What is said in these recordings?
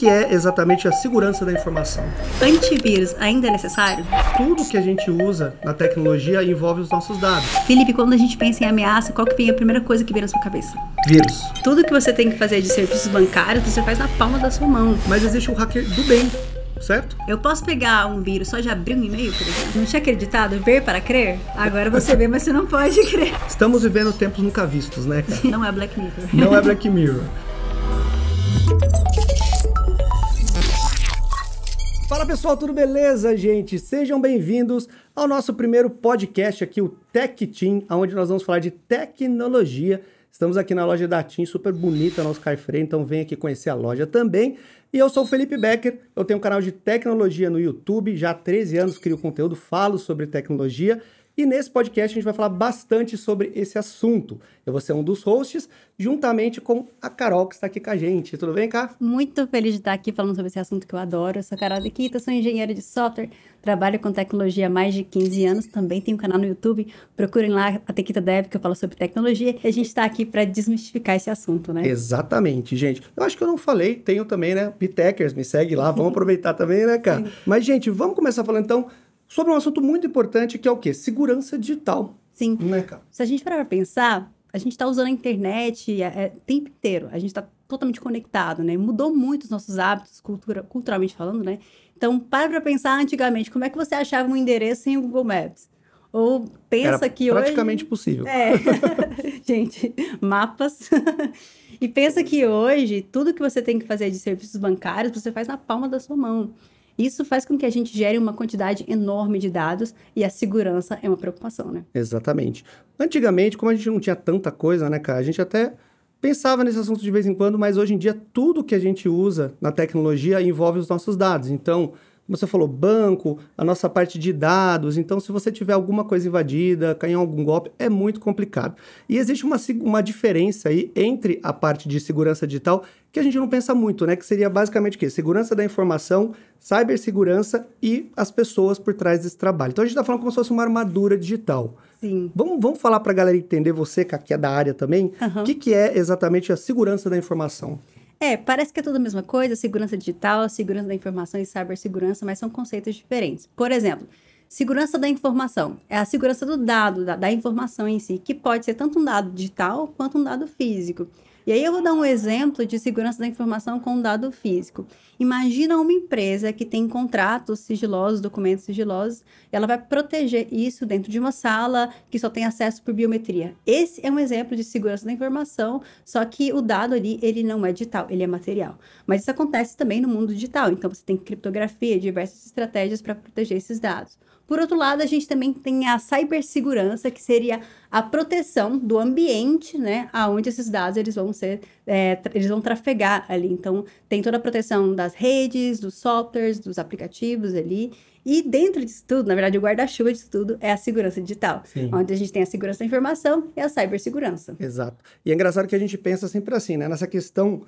que é exatamente a segurança da informação? Antivírus ainda é necessário? Tudo que a gente usa na tecnologia envolve os nossos dados. Felipe, quando a gente pensa em ameaça, qual que vem a primeira coisa que vem na sua cabeça? Vírus. Tudo que você tem que fazer de serviços bancários, você faz na palma da sua mão. Mas existe o hacker do bem, certo? Eu posso pegar um vírus só de abrir um e-mail, por exemplo? Não tinha acreditado? Ver para crer? Agora você vê, mas você não pode crer. Estamos vivendo tempos nunca vistos, né, cara? Não é Black Mirror. Não é Black Mirror. Fala pessoal, tudo beleza, gente? Sejam bem-vindos ao nosso primeiro podcast aqui, o Tech Team, onde nós vamos falar de tecnologia. Estamos aqui na loja da TIM, super bonita no Oscar Freire, então vem aqui conhecer a loja também. E eu sou o Felipe Becker, eu tenho um canal de tecnologia no YouTube, já há 13 anos crio conteúdo, falo sobre tecnologia. E nesse podcast a gente vai falar bastante sobre esse assunto. Eu vou ser um dos hosts, juntamente com a Carol, que está aqui com a gente. Tudo bem, Cá? Muito feliz de estar aqui falando sobre esse assunto que eu adoro. Eu sou a Carol Dequita, sou engenheira de software, trabalho com tecnologia há mais de 15 anos. Também tenho um canal no YouTube, procurem lá a Tequita Dev, que eu falo sobre tecnologia. E a gente está aqui para desmistificar esse assunto, né? Exatamente, gente. Eu acho que eu não falei, tenho também, né? Pitechers, me segue lá, vamos aproveitar também, né, Cá? Mas, gente, vamos começar falando então sobre um assunto muito importante, que é o quê? Segurança digital. Sim. Né, cara? Se a gente parar para pensar, a gente está usando a internet o tempo inteiro. A gente está totalmente conectado, né? Mudou muito os nossos hábitos, culturalmente falando, né? Então, para pensar antigamente, como é que você achava um endereço sem o Google Maps? Ou pensa Era que hoje... praticamente possível. Gente, mapas. E pensa que hoje, tudo que você tem que fazer de serviços bancários, você faz na palma da sua mão. Isso faz com que a gente gere uma quantidade enorme de dados e a segurança é uma preocupação, né? Exatamente. Antigamente, como a gente não tinha tanta coisa, né, cara? A gente até pensava nesse assunto de vez em quando, mas hoje em dia tudo que a gente usa na tecnologia envolve os nossos dados. Então, como você falou, banco, a nossa parte de dados. Então, se você tiver alguma coisa invadida, cair em algum golpe, é muito complicado. E existe uma diferença aí entre a parte de segurança digital, que a gente não pensa muito, né? Que seria basicamente o quê? Segurança da informação, cibersegurança e as pessoas por trás desse trabalho. Então, a gente está falando como se fosse uma armadura digital. Sim. Vamos falar para a galera entender, você que é da área também, o que é exatamente a segurança da informação? Parece que é tudo a mesma coisa, segurança digital, segurança da informação e cibersegurança, mas são conceitos diferentes. Por exemplo, segurança da informação é a segurança do dado, da informação em si, que pode ser tanto um dado digital quanto um dado físico. E aí eu vou dar um exemplo de segurança da informação com um dado físico. Imagina uma empresa que tem contratos sigilosos, documentos sigilosos, e ela vai proteger isso dentro de uma sala que só tem acesso por biometria. Esse é um exemplo de segurança da informação, só que o dado ali, ele não é digital, ele é material. Mas isso acontece também no mundo digital, então você tem criptografia, diversas estratégias para proteger esses dados. Por outro lado, a gente também tem a cibersegurança, que seria a proteção do ambiente, né, aonde esses dados eles vão trafegar ali. Então, tem toda a proteção das redes, dos softwares, dos aplicativos ali. E dentro disso tudo, na verdade, o guarda-chuva disso tudo é a segurança digital. Sim. Onde a gente tem a segurança da informação e a cibersegurança. Exato. E é engraçado que a gente pensa sempre assim, né, nessa questão,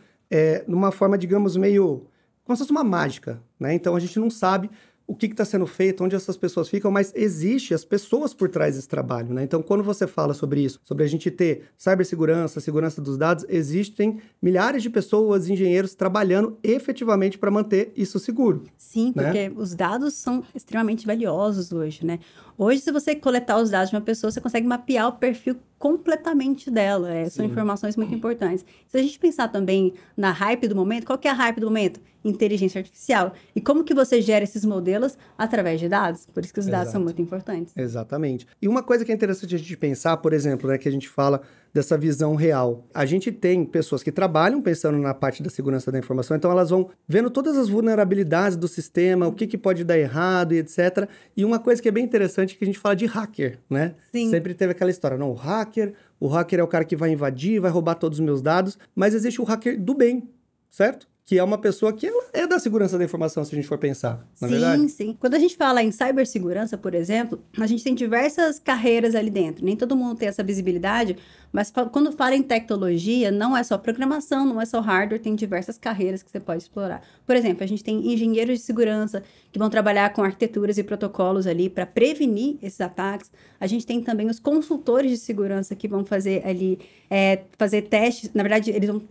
numa forma, digamos, meio como se fosse uma mágica, né? Então, a gente não sabe o que está sendo feito, onde essas pessoas ficam, mas existe as pessoas por trás desse trabalho, né? Então, quando você fala sobre isso, sobre a gente ter cibersegurança, segurança dos dados, existem milhares de pessoas, engenheiros, trabalhando efetivamente para manter isso seguro. Sim, porque os dados são extremamente valiosos hoje, né? Hoje, se você coletar os dados de uma pessoa, você consegue mapear o perfil completamente dela. São informações muito importantes. Se a gente pensar também na hype do momento, qual que é a hype do momento? Inteligência artificial. E como que você gera esses modelos? Através de dados. Por isso que os dados são muito importantes. Exatamente. E uma coisa que é interessante a gente pensar, por exemplo, né, que a gente fala dessa visão real. A gente tem pessoas que trabalham pensando na parte da segurança da informação, então elas vão vendo todas as vulnerabilidades do sistema, o que pode dar errado e etc. E uma coisa que é bem interessante é que a gente fala de hacker, né? Sim. Sempre teve aquela história, não, o hacker é o cara que vai invadir, vai roubar todos os meus dados, mas existe o hacker do bem, certo? Que é uma pessoa que ela é da segurança da informação, se a gente for pensar, na verdade? Sim. Quando a gente fala em cibersegurança, por exemplo, a gente tem diversas carreiras ali dentro. Nem todo mundo tem essa visibilidade, mas quando fala em tecnologia, não é só programação, não é só hardware, tem diversas carreiras que você pode explorar. Por exemplo, a gente tem engenheiros de segurança que vão trabalhar com arquiteturas e protocolos ali para prevenir esses ataques. A gente tem também os consultores de segurança que vão fazer ali, fazer testes, na verdade, eles vão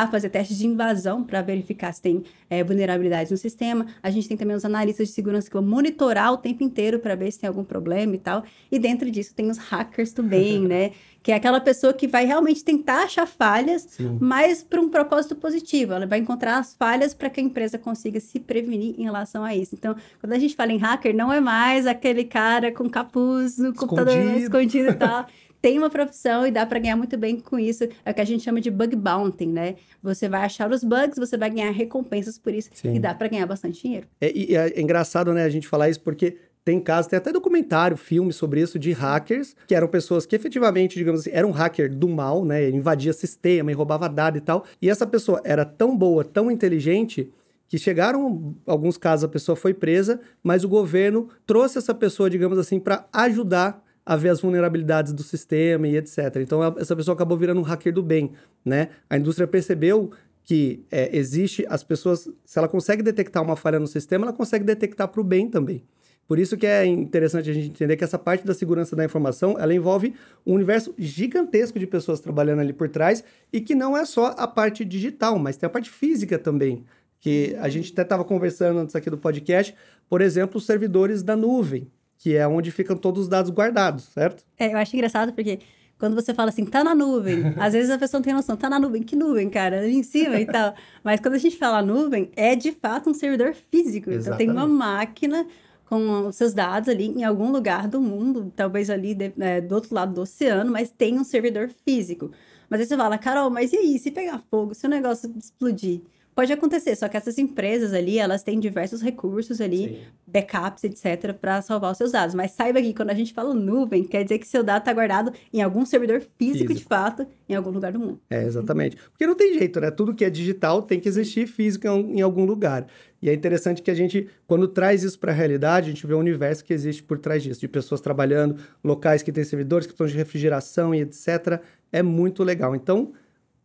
fazer testes de invasão para verificar verificar se tem vulnerabilidades no sistema. A gente tem também os analistas de segurança que vão monitorar o tempo inteiro para ver se tem algum problema e tal. E dentro disso tem os hackers do bem, né? Que é aquela pessoa que vai realmente tentar achar falhas, Sim. mas para um propósito positivo. Ela vai encontrar as falhas para que a empresa consiga se prevenir em relação a isso. Então, quando a gente fala em hacker, não é mais aquele cara com capuz no computador escondido e tal. Tem uma profissão e dá para ganhar muito bem com isso. É o que a gente chama de bug bounty, né? Você vai achar os bugs, você vai ganhar recompensas por isso. Sim. E dá para ganhar bastante dinheiro. É engraçado, né, a gente falar isso porque tem casos, tem até documentário, filme sobre isso, de hackers, que eram pessoas que efetivamente, digamos assim, eram um hacker do mal, né? Ele invadia sistema e roubava dados e tal. E essa pessoa era tão boa, tão inteligente, que chegaram, alguns casos a pessoa foi presa, mas o governo trouxe essa pessoa, digamos assim, para ajudar a ver as vulnerabilidades do sistema e etc. Então, essa pessoa acabou virando um hacker do bem, né? A indústria percebeu que existe as pessoas, se ela consegue detectar uma falha no sistema, ela consegue detectar para o bem também. Por isso que é interessante a gente entender que essa parte da segurança da informação, ela envolve um universo gigantesco de pessoas trabalhando ali por trás e que não é só a parte digital, mas tem a parte física também, que a gente até estava conversando antes aqui do podcast, por exemplo, os servidores da nuvem, que é onde ficam todos os dados guardados, certo? Eu acho engraçado porque quando você fala assim, tá na nuvem, às vezes a pessoa não tem noção, tá na nuvem, que nuvem, cara? Ali em cima e tal. Mas quando a gente fala nuvem, é de fato um servidor físico. Exatamente. Então tem uma máquina com os seus dados ali em algum lugar do mundo, talvez ali do outro lado do oceano, mas tem um servidor físico. Mas aí você fala, Carol, mas e aí, se pegar fogo, se o negócio explodir? Pode acontecer, só que essas empresas ali, elas têm diversos recursos ali, Sim. backups, etc., para salvar os seus dados. Mas saiba que quando a gente fala nuvem, quer dizer que seu dado está guardado em algum servidor físico, de fato, em algum lugar do mundo. Exatamente. Porque não tem jeito, né? Tudo que é digital tem que existir físico em algum lugar. E é interessante que a gente, quando traz isso para a realidade, a gente vê o universo que existe por trás disso, de pessoas trabalhando, locais que têm servidores que estão de refrigeração e etc. É muito legal. Então,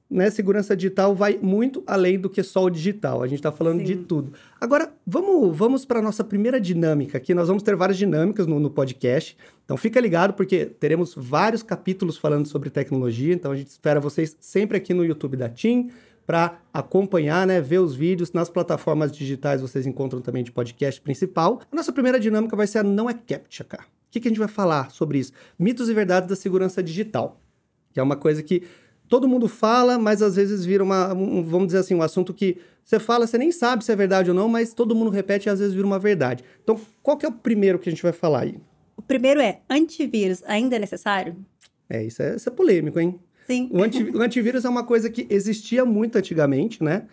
né, segurança digital vai muito além do que só o digital. A gente está falando de tudo. Agora, vamos para a nossa primeira dinâmica aqui. Nós vamos ter várias dinâmicas no podcast. Então, fica ligado, porque teremos vários capítulos falando sobre tecnologia. Então, a gente espera vocês sempre aqui no YouTube da TIM para acompanhar, né, ver os vídeos. Nas plataformas digitais vocês encontram também de podcast principal. A nossa primeira dinâmica vai ser a Não é Captcha, cara. O que a gente vai falar sobre isso? Mitos e verdades da segurança digital. Que é uma coisa que todo mundo fala, mas às vezes vira vamos dizer assim, um assunto que você fala, você nem sabe se é verdade ou não, mas todo mundo repete e às vezes vira uma verdade. Então, qual que é o primeiro que a gente vai falar aí? O primeiro é, antivírus ainda é necessário? Isso é polêmico, hein? Sim. O antivírus é uma coisa que existia muito antigamente, né?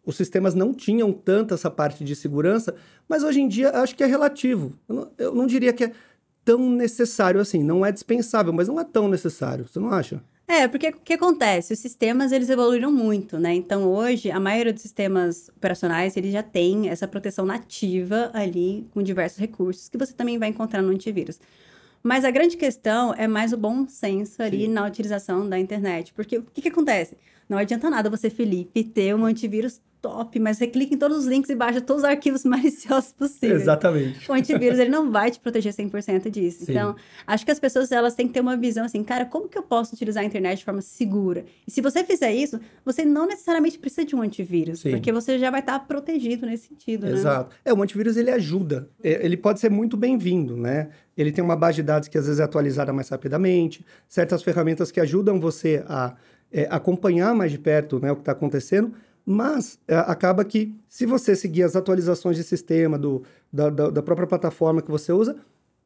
Os sistemas não tinham tanto essa parte de segurança, mas hoje em dia acho que é relativo. Eu não diria que é tão necessário assim, não é dispensável, mas não é tão necessário, você não acha? Porque o que acontece? Os sistemas, eles evoluíram muito, né? Então, hoje, a maioria dos sistemas operacionais, eles já tem essa proteção nativa ali, com diversos recursos, que você também vai encontrar no antivírus. Mas a grande questão é mais o bom senso ali na utilização da internet. Porque o que acontece? Não adianta nada você, Felipe, ter um antivírus top, mas você clica em todos os links e baixa todos os arquivos maliciosos possíveis. Exatamente. O antivírus, ele não vai te proteger 100% disso. Sim. Então, acho que as pessoas, elas têm que ter uma visão assim, cara, como que eu posso utilizar a internet de forma segura? E se você fizer isso, você não necessariamente precisa de um antivírus, Sim. porque você já vai estar protegido nesse sentido, né? Exato. O antivírus, ele ajuda. Ele pode ser muito bem-vindo, né? Ele tem uma base de dados que às vezes é atualizada mais rapidamente, certas ferramentas que ajudam você a acompanhar mais de perto, né, o que está acontecendo, mas acaba que, se você seguir as atualizações de sistema da própria plataforma que você usa,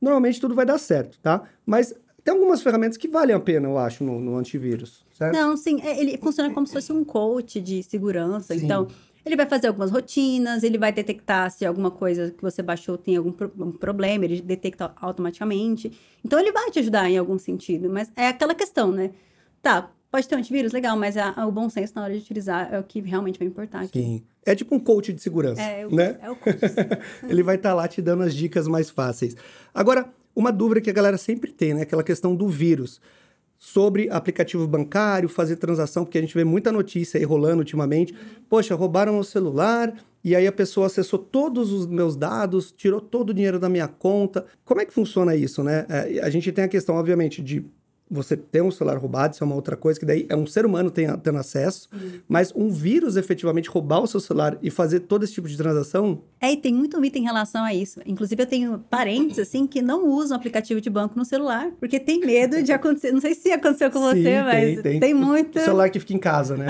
normalmente tudo vai dar certo, tá? Mas tem algumas ferramentas que valem a pena, eu acho, no antivírus, certo? Não, sim, ele funciona como se fosse um coach de segurança, Sim. então ele vai fazer algumas rotinas, ele vai detectar se alguma coisa que você baixou tem algum problema, ele detecta automaticamente, então ele vai te ajudar em algum sentido, mas é aquela questão, né? Tá, pode ter um antivírus, legal, mas o bom senso na hora de utilizar é o que realmente vai importar aqui. Sim. É tipo um coach de segurança, né? É o coach. Ele vai estar lá te dando as dicas mais fáceis. Agora, uma dúvida que a galera sempre tem, né? Aquela questão do vírus. Sobre aplicativo bancário, fazer transação, porque a gente vê muita notícia aí rolando ultimamente. Poxa, roubaram o celular e aí a pessoa acessou todos os meus dados, tirou todo o dinheiro da minha conta. Como é que funciona isso, né? A gente tem a questão, obviamente, de você ter um celular roubado, isso é uma outra coisa, que daí é um ser humano tendo acesso, mas um vírus efetivamente roubar o seu celular e fazer todo esse tipo de transação... E tem muito mito em relação a isso. Inclusive, eu tenho parentes, assim, que não usam aplicativo de banco no celular, porque tem medo de acontecer. Não sei se aconteceu com você, mas tem muito... O celular que fica em casa, né?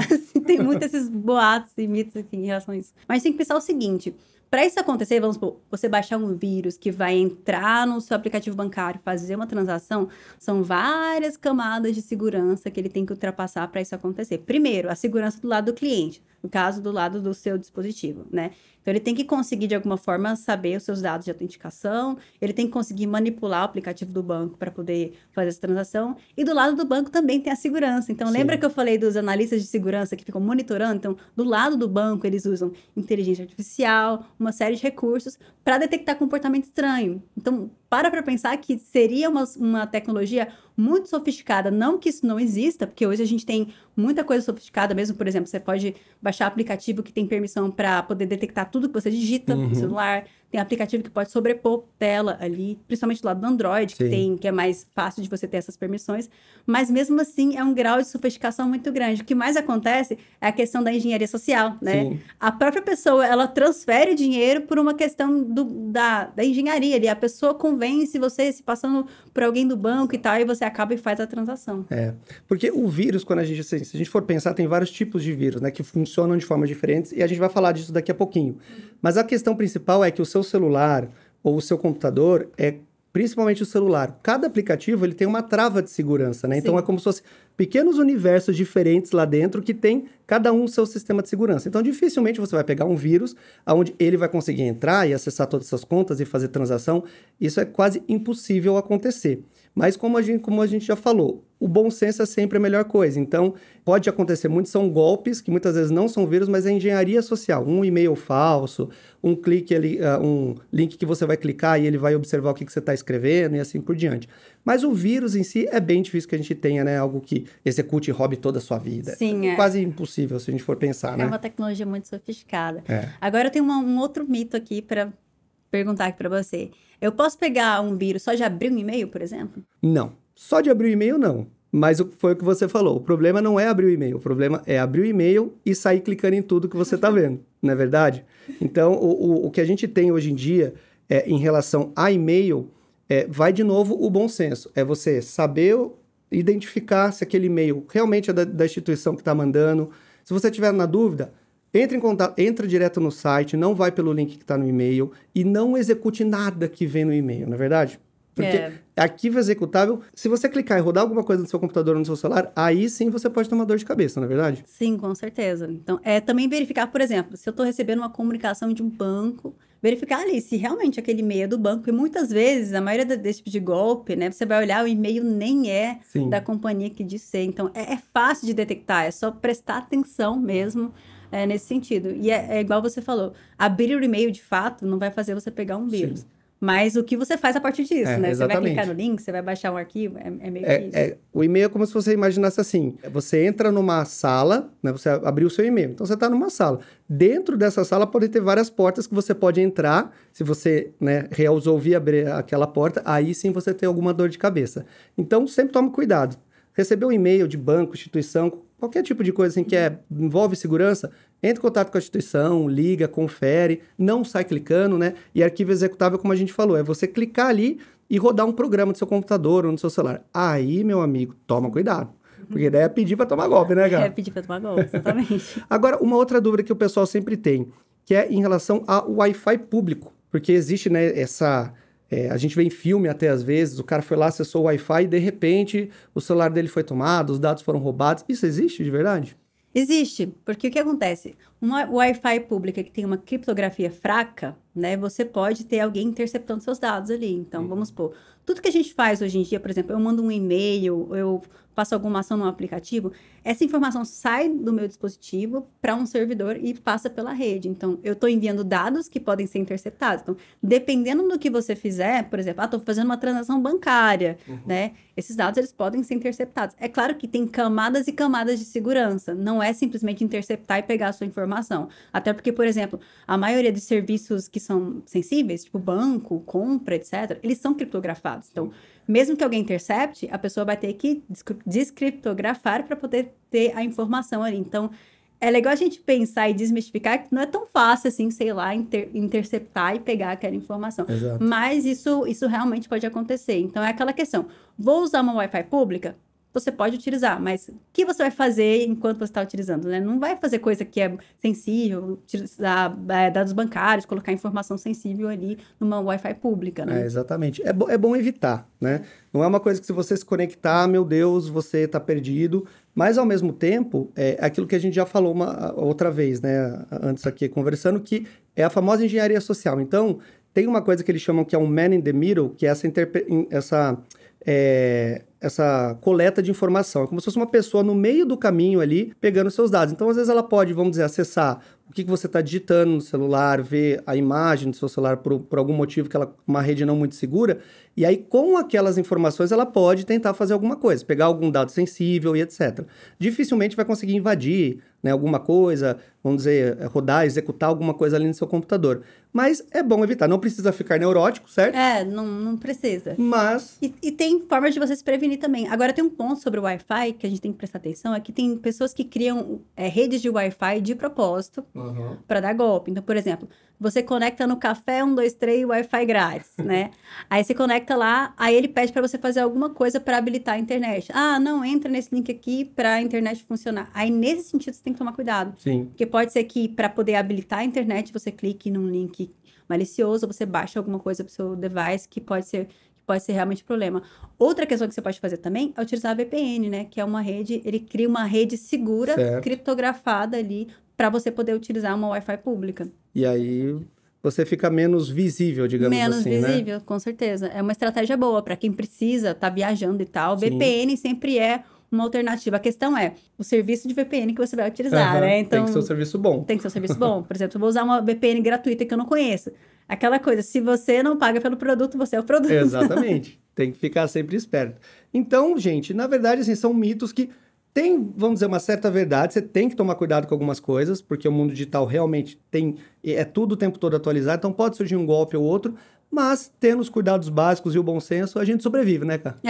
Tem muito esses boatos e mitos aqui em relação a isso. Mas tem que pensar o seguinte... Para isso acontecer, vamos supor, você baixar um vírus que vai entrar no seu aplicativo bancário, fazer uma transação, são várias camadas de segurança que ele tem que ultrapassar para isso acontecer. Primeiro, a segurança do lado do cliente, no caso, do lado do seu dispositivo, né? Então, ele tem que conseguir, de alguma forma, saber os seus dados de autenticação, ele tem que conseguir manipular o aplicativo do banco para poder fazer essa transação. E do lado do banco também tem a segurança. Então, lembra que eu falei dos analistas de segurança que ficam monitorando? Então, do lado do banco, eles usam inteligência artificial, uma série de recursos para detectar comportamento estranho. Então, para pensar que seria uma tecnologia muito sofisticada. Não que isso não exista, porque hoje a gente tem muita coisa sofisticada mesmo. Por exemplo, você pode baixar aplicativo que tem permissão para poder detectar tudo que você digita no celular. Tem aplicativo que pode sobrepor tela ali, principalmente do lado do Android, que é mais fácil de você ter essas permissões. Mas mesmo assim, é um grau de sofisticação muito grande. O que mais acontece é a questão da engenharia social, né? Sim. A própria pessoa, ela transfere o dinheiro por uma questão da engenharia ali. A pessoa convence você se passando por alguém do banco e tal, e você acaba e faz a transação. Porque o vírus, quando se a gente for pensar, tem vários tipos de vírus, né? Que funcionam de formas diferentes, e a gente vai falar disso daqui a pouquinho. Mas a questão principal é que o seu celular ou o seu computador principalmente o celular. Cada aplicativo, ele tem uma trava de segurança, né? Sim. Então, é como se fosse pequenos universos diferentes lá dentro que tem cada um o seu sistema de segurança. Então, dificilmente você vai pegar um vírus onde ele vai conseguir entrar e acessar todas as suas contas e fazer transação. Isso é quase impossível acontecer. Mas como a gente já falou, o bom senso é sempre a melhor coisa. Então, pode acontecer muito, são golpes, que muitas vezes não são vírus, mas é engenharia social. Um e-mail falso, um clique ali, um link que você vai clicar e ele vai observar o que você está escrevendo e assim por diante. Mas o vírus em si é bem difícil que a gente tenha, né? Algo que execute e roube toda a sua vida. Sim, é quase impossível, se a gente for pensar, né? É uma tecnologia muito sofisticada. Agora eu tenho um outro mito aqui para perguntar aqui para você. Eu posso pegar um vírus só de abrir um e-mail, por exemplo? Não. Só de abrir o e-mail, não. Mas foi o que você falou. O problema não é abrir o e-mail. O problema é abrir o e-mail e sair clicando em tudo que você está vendo. Não é verdade? Então, o que a gente tem hoje em dia em relação a e-mail, vai de novo o bom senso. É você saber identificar se aquele e-mail realmente é da instituição que está mandando. Se você tiver na dúvida, entre em contato, entra direto no site, não vai pelo link que está no e-mail e não execute nada que vem no e-mail, não é verdade? Porque arquivo executável, se você clicar e rodar alguma coisa no seu computador ou no seu celular, aí sim você pode ter uma dor de cabeça, não é verdade? Sim, com certeza. Então, também verificar, por exemplo, se eu estou recebendo uma comunicação de um banco, verificar ali se realmente aquele e-mail é do banco. E muitas vezes, a maioria desse tipo de golpe, né? Você vai olhar, o e-mail nem é da companhia que diz ser. Então, é fácil de detectar, é só prestar atenção mesmo nesse sentido. E é igual você falou, abrir o e-mail de fato não vai fazer você pegar um vírus. Sim. Mas o que você faz a partir disso, né? Exatamente. Você vai clicar no link, você vai baixar um arquivo, é meio que... O e-mail é como se você imaginasse assim, você entra numa sala, né? Você abriu o seu e-mail, então você está numa sala. Dentro dessa sala pode ter várias portas que você pode entrar, se você resolver abrir aquela porta, aí sim você tem alguma dor de cabeça. Então, sempre tome cuidado. Receber um e-mail de banco, instituição, qualquer tipo de coisa assim que envolve segurança, entre em contato com a instituição, liga, confere, não sai clicando, né? E arquivo executável, como a gente falou, é você clicar ali e rodar um programa no seu computador ou no seu celular. Aí, meu amigo, toma cuidado. Porque daí é pedir para tomar golpe, né, cara? É pedir para tomar golpe, exatamente. Agora, uma outra dúvida que o pessoal sempre tem, que é em relação ao Wi-Fi público. Porque existe, né, a gente vê em filme até às vezes, o cara foi lá, acessou o Wi-Fi e de repente o celular dele foi tomado, os dados foram roubados. Isso existe de verdade? Existe, porque o que acontece? Uma Wi-Fi pública que tem uma criptografia fraca, né? Você pode ter alguém interceptando seus dados ali. Então, vamos supor, tudo que a gente faz hoje em dia, por exemplo, eu mando um e-mail, eu faço alguma ação no aplicativo, essa informação sai do meu dispositivo para um servidor e passa pela rede. Então, eu estou enviando dados que podem ser interceptados. Então, dependendo do que você fizer, por exemplo, estou fazendo uma transação bancária, né? Esses dados, eles podem ser interceptados. É claro que tem camadas e camadas de segurança. Não é simplesmente interceptar e pegar a sua informação. Até porque, por exemplo, a maioria dos serviços que são sensíveis, tipo banco, compra, etc., eles são criptografados. Então, mesmo que alguém intercepte, a pessoa vai ter que descriptografar para poder ter a informação ali. Então, é legal a gente pensar e desmistificar que não é tão fácil assim, sei lá, interceptar e pegar aquela informação. Exato. Mas isso realmente pode acontecer. Então, é aquela questão. Vou usar uma Wi-Fi pública? Você pode utilizar, mas o que você vai fazer enquanto você está utilizando, né? Não vai fazer coisa que é sensível, utilizar dados bancários, colocar informação sensível ali numa Wi-Fi pública, né? Exatamente. É bom evitar, né? Não é uma coisa que se você se conectar, meu Deus, você está perdido. Mas, ao mesmo tempo, é aquilo que a gente já falou uma outra vez, né? Antes aqui conversando, que é a famosa engenharia social. Então, tem uma coisa que eles chamam que é um man in the middle, que é essa coleta de informação. É como se fosse uma pessoa no meio do caminho ali, pegando seus dados. Então, às vezes, ela pode, vamos dizer, acessar o que você está digitando no celular, ver a imagem do seu celular por algum motivo, que uma rede não muito segura, e aí, com aquelas informações, ela pode tentar fazer alguma coisa, pegar algum dado sensível e etc. Dificilmente vai conseguir invadir, né, alguma coisa, vamos dizer, rodar, executar alguma coisa ali no seu computador. Mas é bom evitar, não precisa ficar neurótico, certo? Não precisa. Mas... E tem formas de você se prevenir também. Agora, tem um ponto sobre o Wi-Fi que a gente tem que prestar atenção, é que tem pessoas que criam redes de Wi-Fi de propósito para dar golpe. Então, por exemplo, você conecta no café 123 Wi-Fi grátis, né? Aí você conecta lá, aí ele pede para você fazer alguma coisa para habilitar a internet. Ah, não, entra nesse link aqui para a internet funcionar. Aí, nesse sentido, você tem que tomar cuidado. Sim. Porque pode ser que, para poder habilitar a internet, você clique num link malicioso, você baixa alguma coisa para o seu device que pode ser realmente problema. Outra questão que você pode fazer também é utilizar a VPN, né? Que é uma rede, ele cria uma rede segura, certo, criptografada ali, para você poder utilizar uma Wi-Fi pública. E aí você fica menos visível, digamos assim, Menos visível, com certeza. É uma estratégia boa para quem precisa, tá viajando e tal. Sim. VPN sempre é uma alternativa. A questão é o serviço de VPN que você vai utilizar, né? Então, tem que ser um serviço bom. Tem que ser um serviço bom. Por exemplo, eu vou usar uma VPN gratuita que eu não conheço. Aquela coisa, se você não paga pelo produto, você é o produto. Exatamente. Tem que ficar sempre esperto. Então, gente, na verdade, assim, são mitos que tem, vamos dizer, uma certa verdade. Você tem que tomar cuidado com algumas coisas, porque o mundo digital realmente é tudo o tempo todo atualizado, então pode surgir um golpe ou outro, mas tendo os cuidados básicos e o bom senso, a gente sobrevive, né, cara?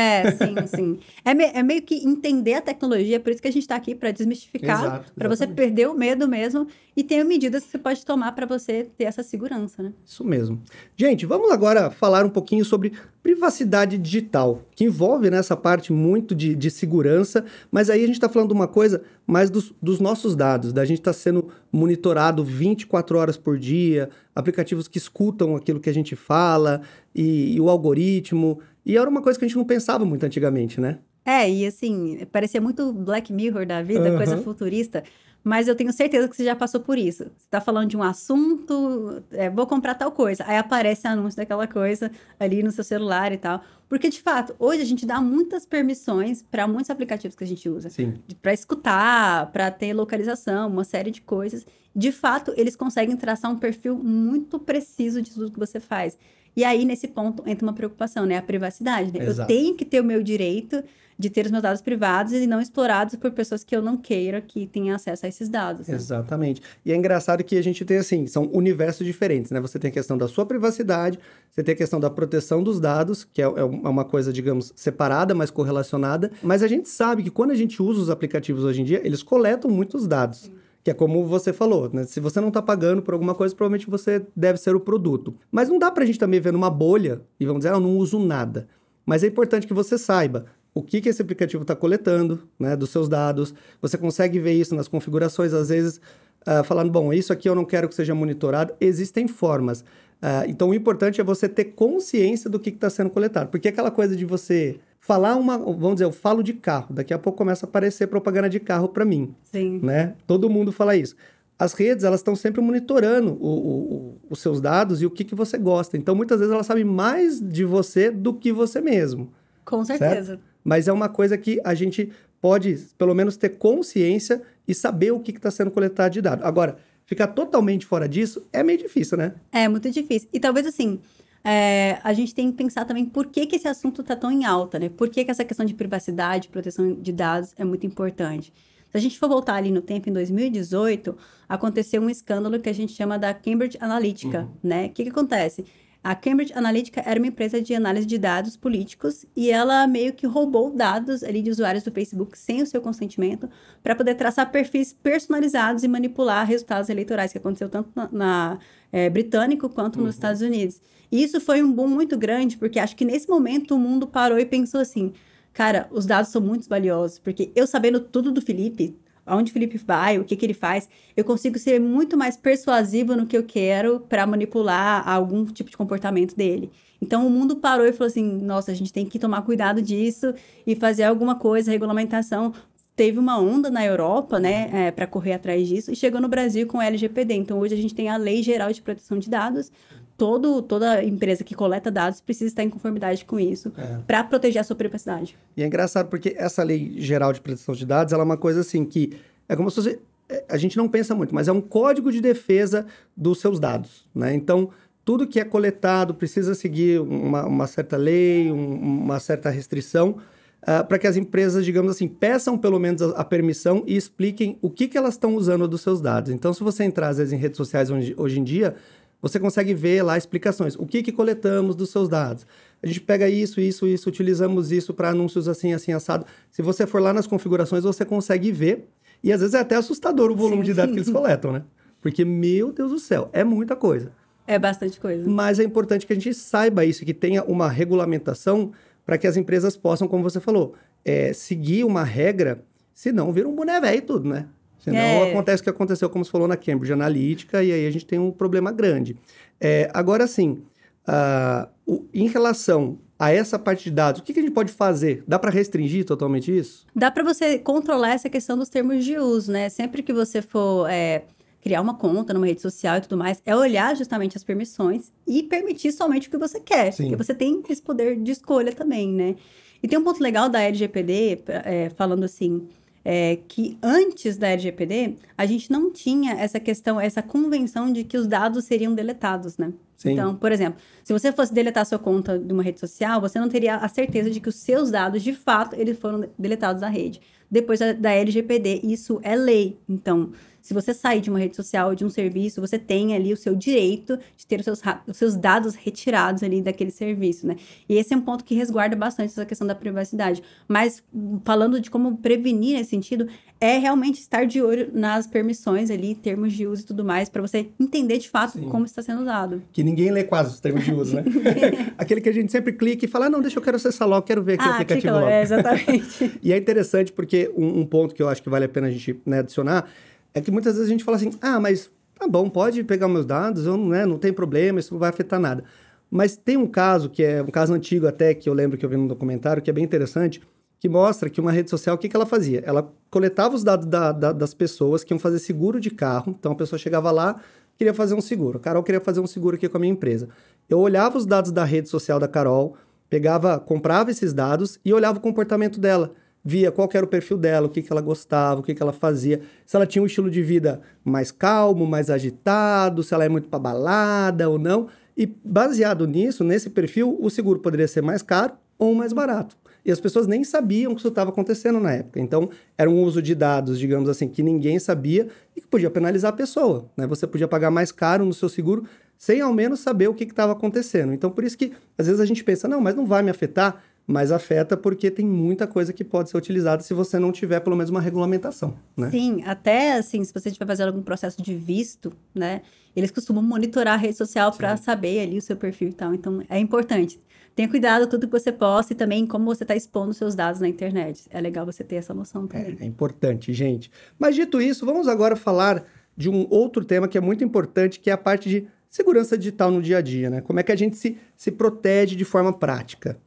Sim. É meio que entender a tecnologia, por isso que a gente tá aqui para desmistificar, para você perder o medo mesmo e ter medidas que você pode tomar para você ter essa segurança, né? Isso mesmo. Gente, vamos agora falar um pouquinho sobre privacidade digital, que envolve nessa parte muito de segurança, mas aí a gente está falando de uma coisa mais dos nossos dados, da gente estar sendo monitorado 24 horas por dia, aplicativos que escutam aquilo que a gente fala e o algoritmo, e era uma coisa que a gente não pensava muito antigamente, né? E assim, parecia muito Black Mirror da vida, coisa futurista, mas eu tenho certeza que você já passou por isso. Você tá falando de um assunto, vou comprar tal coisa, aí aparece anúncio daquela coisa ali no seu celular e tal. Porque, de fato, hoje a gente dá muitas permissões para muitos aplicativos que a gente usa. Sim. Para escutar, para ter localização, uma série de coisas. De fato, eles conseguem traçar um perfil muito preciso de tudo que você faz. E aí, nesse ponto, entra uma preocupação, né? A privacidade, né? Exato. Eu tenho que ter o meu direito de ter os meus dados privados e não explorados por pessoas que eu não queira que tenham acesso a esses dados. Né? Exatamente. E é engraçado que a gente tem, assim, são universos diferentes, né? Você tem a questão da sua privacidade, você tem a questão da proteção dos dados, que é uma coisa, digamos, separada, mas correlacionada. Mas a gente sabe que quando a gente usa os aplicativos hoje em dia, eles coletam muitos dados. Sim. Que é como você falou, né? Se você não está pagando por alguma coisa, provavelmente você deve ser o produto. Mas não dá pra gente também ver numa bolha e vamos dizer, eu não uso nada. Mas é importante que você saiba o que esse aplicativo está coletando, né, dos seus dados. Você consegue ver isso nas configurações, às vezes, falando, bom, isso aqui eu não quero que seja monitorado. Existem formas. Então, o importante é você ter consciência do que está sendo coletado. Porque aquela coisa de você falar vamos dizer, eu falo de carro, daqui a pouco começa a aparecer propaganda de carro para mim. Sim. Né? Todo mundo fala isso. As redes, elas estão sempre monitorando os seus dados e o que você gosta. Então, muitas vezes, elas sabem mais de você do que você mesmo. Com certeza. Certo? Mas é uma coisa que a gente pode, pelo menos, ter consciência e saber o que está sendo coletado de dado. Agora, ficar totalmente fora disso é meio difícil, né? É muito difícil. E talvez, assim, a gente tem que pensar também por que esse assunto está tão em alta, né? Por que essa questão de privacidade, proteção de dados é muito importante. Se a gente for voltar ali no tempo, em 2018, aconteceu um escândalo que a gente chama da Cambridge Analytica, né? O que acontece? A Cambridge Analytica era uma empresa de análise de dados políticos e ela meio que roubou dados ali de usuários do Facebook sem o seu consentimento para poder traçar perfis personalizados e manipular resultados eleitorais, que aconteceu tanto britânico quanto nos Estados Unidos. E isso foi um boom muito grande, porque acho que nesse momento o mundo parou e pensou assim, cara, os dados são muito valiosos, porque eu sabendo tudo do Felipe, aonde o Felipe vai, o que ele faz, eu consigo ser muito mais persuasivo no que eu quero para manipular algum tipo de comportamento dele. Então, o mundo parou e falou assim, nossa, a gente tem que tomar cuidado disso e fazer alguma coisa, regulamentação. Teve uma onda na Europa, né, para correr atrás disso, e chegou no Brasil com o LGPD. Então, hoje a gente tem a Lei Geral de Proteção de Dados. Toda empresa que coleta dados precisa estar em conformidade com isso para proteger a sua privacidade. E é engraçado porque essa Lei Geral de Proteção de Dados, ela é uma coisa assim que é como se fosse, a gente não pensa muito, mas é um código de defesa dos seus dados, né? Então, tudo que é coletado precisa seguir uma certa lei, uma certa restrição, para que as empresas, digamos assim, peçam pelo menos a permissão e expliquem o que elas estão usando dos seus dados. Então, se você entrar, às vezes, em redes sociais hoje em dia, você consegue ver lá explicações. O que coletamos dos seus dados? A gente pega isso, utilizamos isso para anúncios assim, assado. Se você for lá nas configurações, você consegue ver. E às vezes é até assustador o volume de dados que eles coletam, né? Porque, meu Deus do céu, é muita coisa. É bastante coisa. Mas é importante que a gente saiba isso, que tenha uma regulamentação para que as empresas possam, como você falou, seguir uma regra, senão vira um boné velho tudo, né? Senão acontece o que aconteceu, como você falou, na Cambridge Analytica, e aí a gente tem um problema grande. Agora, sim, em relação a essa parte de dados, o que a gente pode fazer? Dá para restringir totalmente isso? Dá para você controlar essa questão dos termos de uso, né? Sempre que você for criar uma conta numa rede social e tudo mais, é olhar justamente as permissões e permitir somente o que você quer. Sim. Porque você tem esse poder de escolha também, né? E tem um ponto legal da LGPD, falando assim... que antes da LGPD, a gente não tinha essa questão, essa convenção de que os dados seriam deletados, né? Sim. Então, por exemplo, se você fosse deletar sua conta de uma rede social, você não teria a certeza de que os seus dados, de fato, eles foram deletados da rede. Depois da LGPD, isso é lei. Então, se você sair de uma rede social, de um serviço, você tem ali o seu direito de ter os seus dados retirados ali daquele serviço, né? E esse é um ponto que resguarda bastante essa questão da privacidade. Mas, falando de como prevenir nesse sentido, é realmente estar de olho nas permissões ali, termos de uso e tudo mais, para você entender de fato como está sendo usado. Que ninguém lê quase os termos de uso, né? Aquele que a gente sempre clica e fala, não, eu quero acessar logo, quero ver aqui o aplicativo logo. Exatamente. E é interessante porque um ponto que eu acho que vale a pena a gente adicionar é que muitas vezes a gente fala assim, mas tá bom, pode pegar meus dados, não tem problema, isso não vai afetar nada. Mas tem um caso, que é um caso antigo até, que eu lembro que eu vi num documentário, que é bem interessante, que mostra que uma rede social, o que ela fazia? Ela coletava os dados das pessoas que iam fazer seguro de carro, então a pessoa chegava lá, queria fazer um seguro. A Carol queria fazer um seguro aqui com a minha empresa. Eu olhava os dados da rede social da Carol, comprava esses dados e olhava o comportamento dela. Via qual que era o perfil dela, o que ela gostava, o que ela fazia, se ela tinha um estilo de vida mais calmo, mais agitado, se ela é muito pra balada ou não. E baseado nisso, nesse perfil, o seguro poderia ser mais caro ou mais barato. E as pessoas nem sabiam que isso estava acontecendo na época. Então, era um uso de dados, digamos assim, que ninguém sabia e que podia penalizar a pessoa, né? Você podia pagar mais caro no seu seguro sem ao menos saber o que estava acontecendo. Então, por isso que, às vezes, a gente pensa, não, mas não vai me afetar. Mas afeta porque tem muita coisa que pode ser utilizada se você não tiver pelo menos uma regulamentação, né? Sim, até assim, se você estiver fazendo algum processo de visto, né? Eles costumam monitorar a rede social para saber ali o seu perfil e tal. Então, é importante. Tenha cuidado com tudo que você posta e também como você está expondo seus dados na internet. É legal você ter essa noção também. É importante, gente. Mas dito isso, vamos agora falar de um outro tema que é muito importante, que é a parte de segurança digital no dia a dia, né? Como é que a gente se protege de forma prática?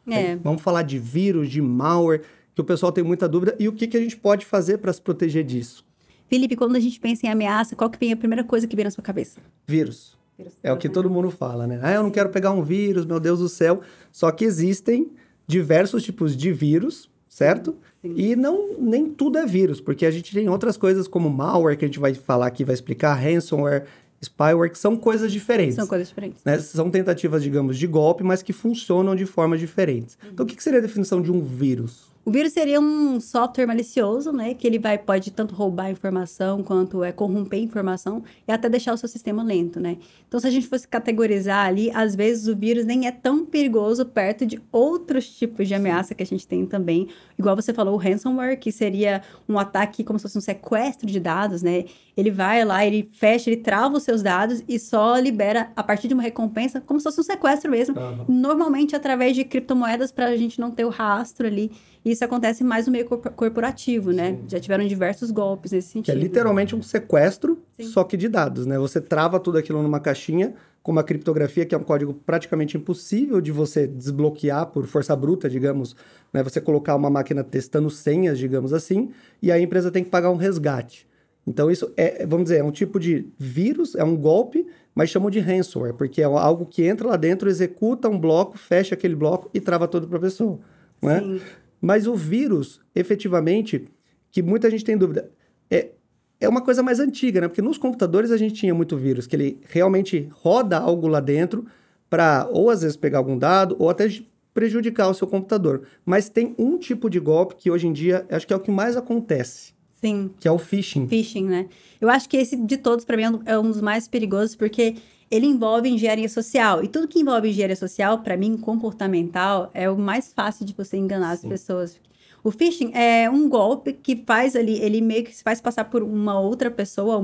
Vamos falar de vírus, de malware, que o pessoal tem muita dúvida. E o que a gente pode fazer para se proteger disso? Felipe, quando a gente pensa em ameaça, qual que vem a primeira coisa que vem na sua cabeça? Vírus. É o que todo mundo fala, né? Eu não quero pegar um vírus, meu Deus do céu. Só que existem diversos tipos de vírus, certo? Sim. E nem tudo é vírus, porque a gente tem outras coisas como malware, que a gente vai falar aqui, vai explicar, ransomware, spyware, que são coisas diferentes. São coisas diferentes. Né? São tentativas, digamos, de golpe, mas que funcionam de formas diferentes. Então, o que seria a definição de um vírus? O vírus seria um software malicioso, né? Que ele pode tanto roubar informação, quanto corromper informação e até deixar o seu sistema lento, né? Então, se a gente fosse categorizar ali, às vezes o vírus nem é tão perigoso perto de outros tipos de ameaça que a gente tem também. Igual você falou, o ransomware, que seria um ataque como se fosse um sequestro de dados, né? Ele vai lá, ele fecha, ele trava os seus dados e só libera a partir de uma recompensa, como se fosse um sequestro mesmo. Normalmente através de criptomoedas para a gente não ter o rastro ali. E isso acontece mais no meio corporativo, né? Sim. Já tiveram diversos golpes nesse sentido. Que é literalmente um sequestro, só que de dados, né? Você trava tudo aquilo numa caixinha com uma criptografia, que é um código praticamente impossível de você desbloquear por força bruta, digamos, né? Você colocar uma máquina testando senhas, digamos assim, e a empresa tem que pagar um resgate. Então isso é, vamos dizer, é um tipo de vírus, é um golpe, mas chamam de ransomware, porque é algo que entra lá dentro, executa um bloco, fecha aquele bloco e trava tudo para a pessoa, né? Sim. Mas o vírus, efetivamente, que muita gente tem dúvida, é uma coisa mais antiga, né? Porque nos computadores a gente tinha muito vírus, que ele realmente roda algo lá dentro para, ou às vezes pegar algum dado, ou até prejudicar o seu computador. Mas tem um tipo de golpe que hoje em dia, acho que é o que mais acontece. Sim. Que é o phishing. Phishing, né? Eu acho que esse de todos, para mim, é um dos mais perigosos, porque ele envolve engenharia social. E tudo que envolve engenharia social, para mim, comportamental, é o mais fácil de você enganar as pessoas. O phishing é um golpe que faz ali, ele meio que se faz passar por uma outra pessoa,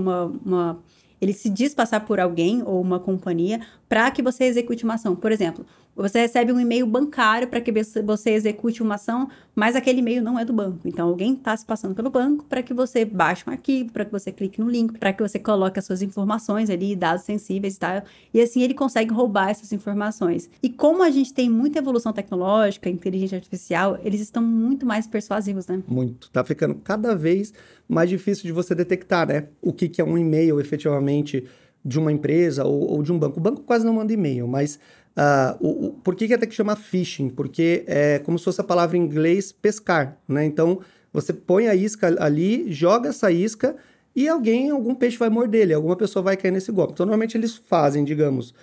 ele se diz passar por alguém ou uma companhia para que você execute uma ação. Por exemplo, você recebe um e-mail bancário para que você execute uma ação, mas aquele e-mail não é do banco. Então, alguém está se passando pelo banco para que você baixe um arquivo, para que você clique no link, para que você coloque as suas informações ali, dados sensíveis e tal. E assim ele consegue roubar essas informações. E como a gente tem muita evolução tecnológica, inteligência artificial, eles estão muito mais persuasivos, né? Muito. Tá ficando cada vez mais difícil de você detectar, né? O que é um e-mail efetivamente de uma empresa ou de um banco. O banco quase não manda e-mail, mas por que até que chama phishing? Porque é como se fosse a palavra em inglês pescar, né? Então, você põe a isca ali, joga essa isca e algum peixe vai morder ele, alguma pessoa vai cair nesse golpe. Então, normalmente eles fazem, digamos,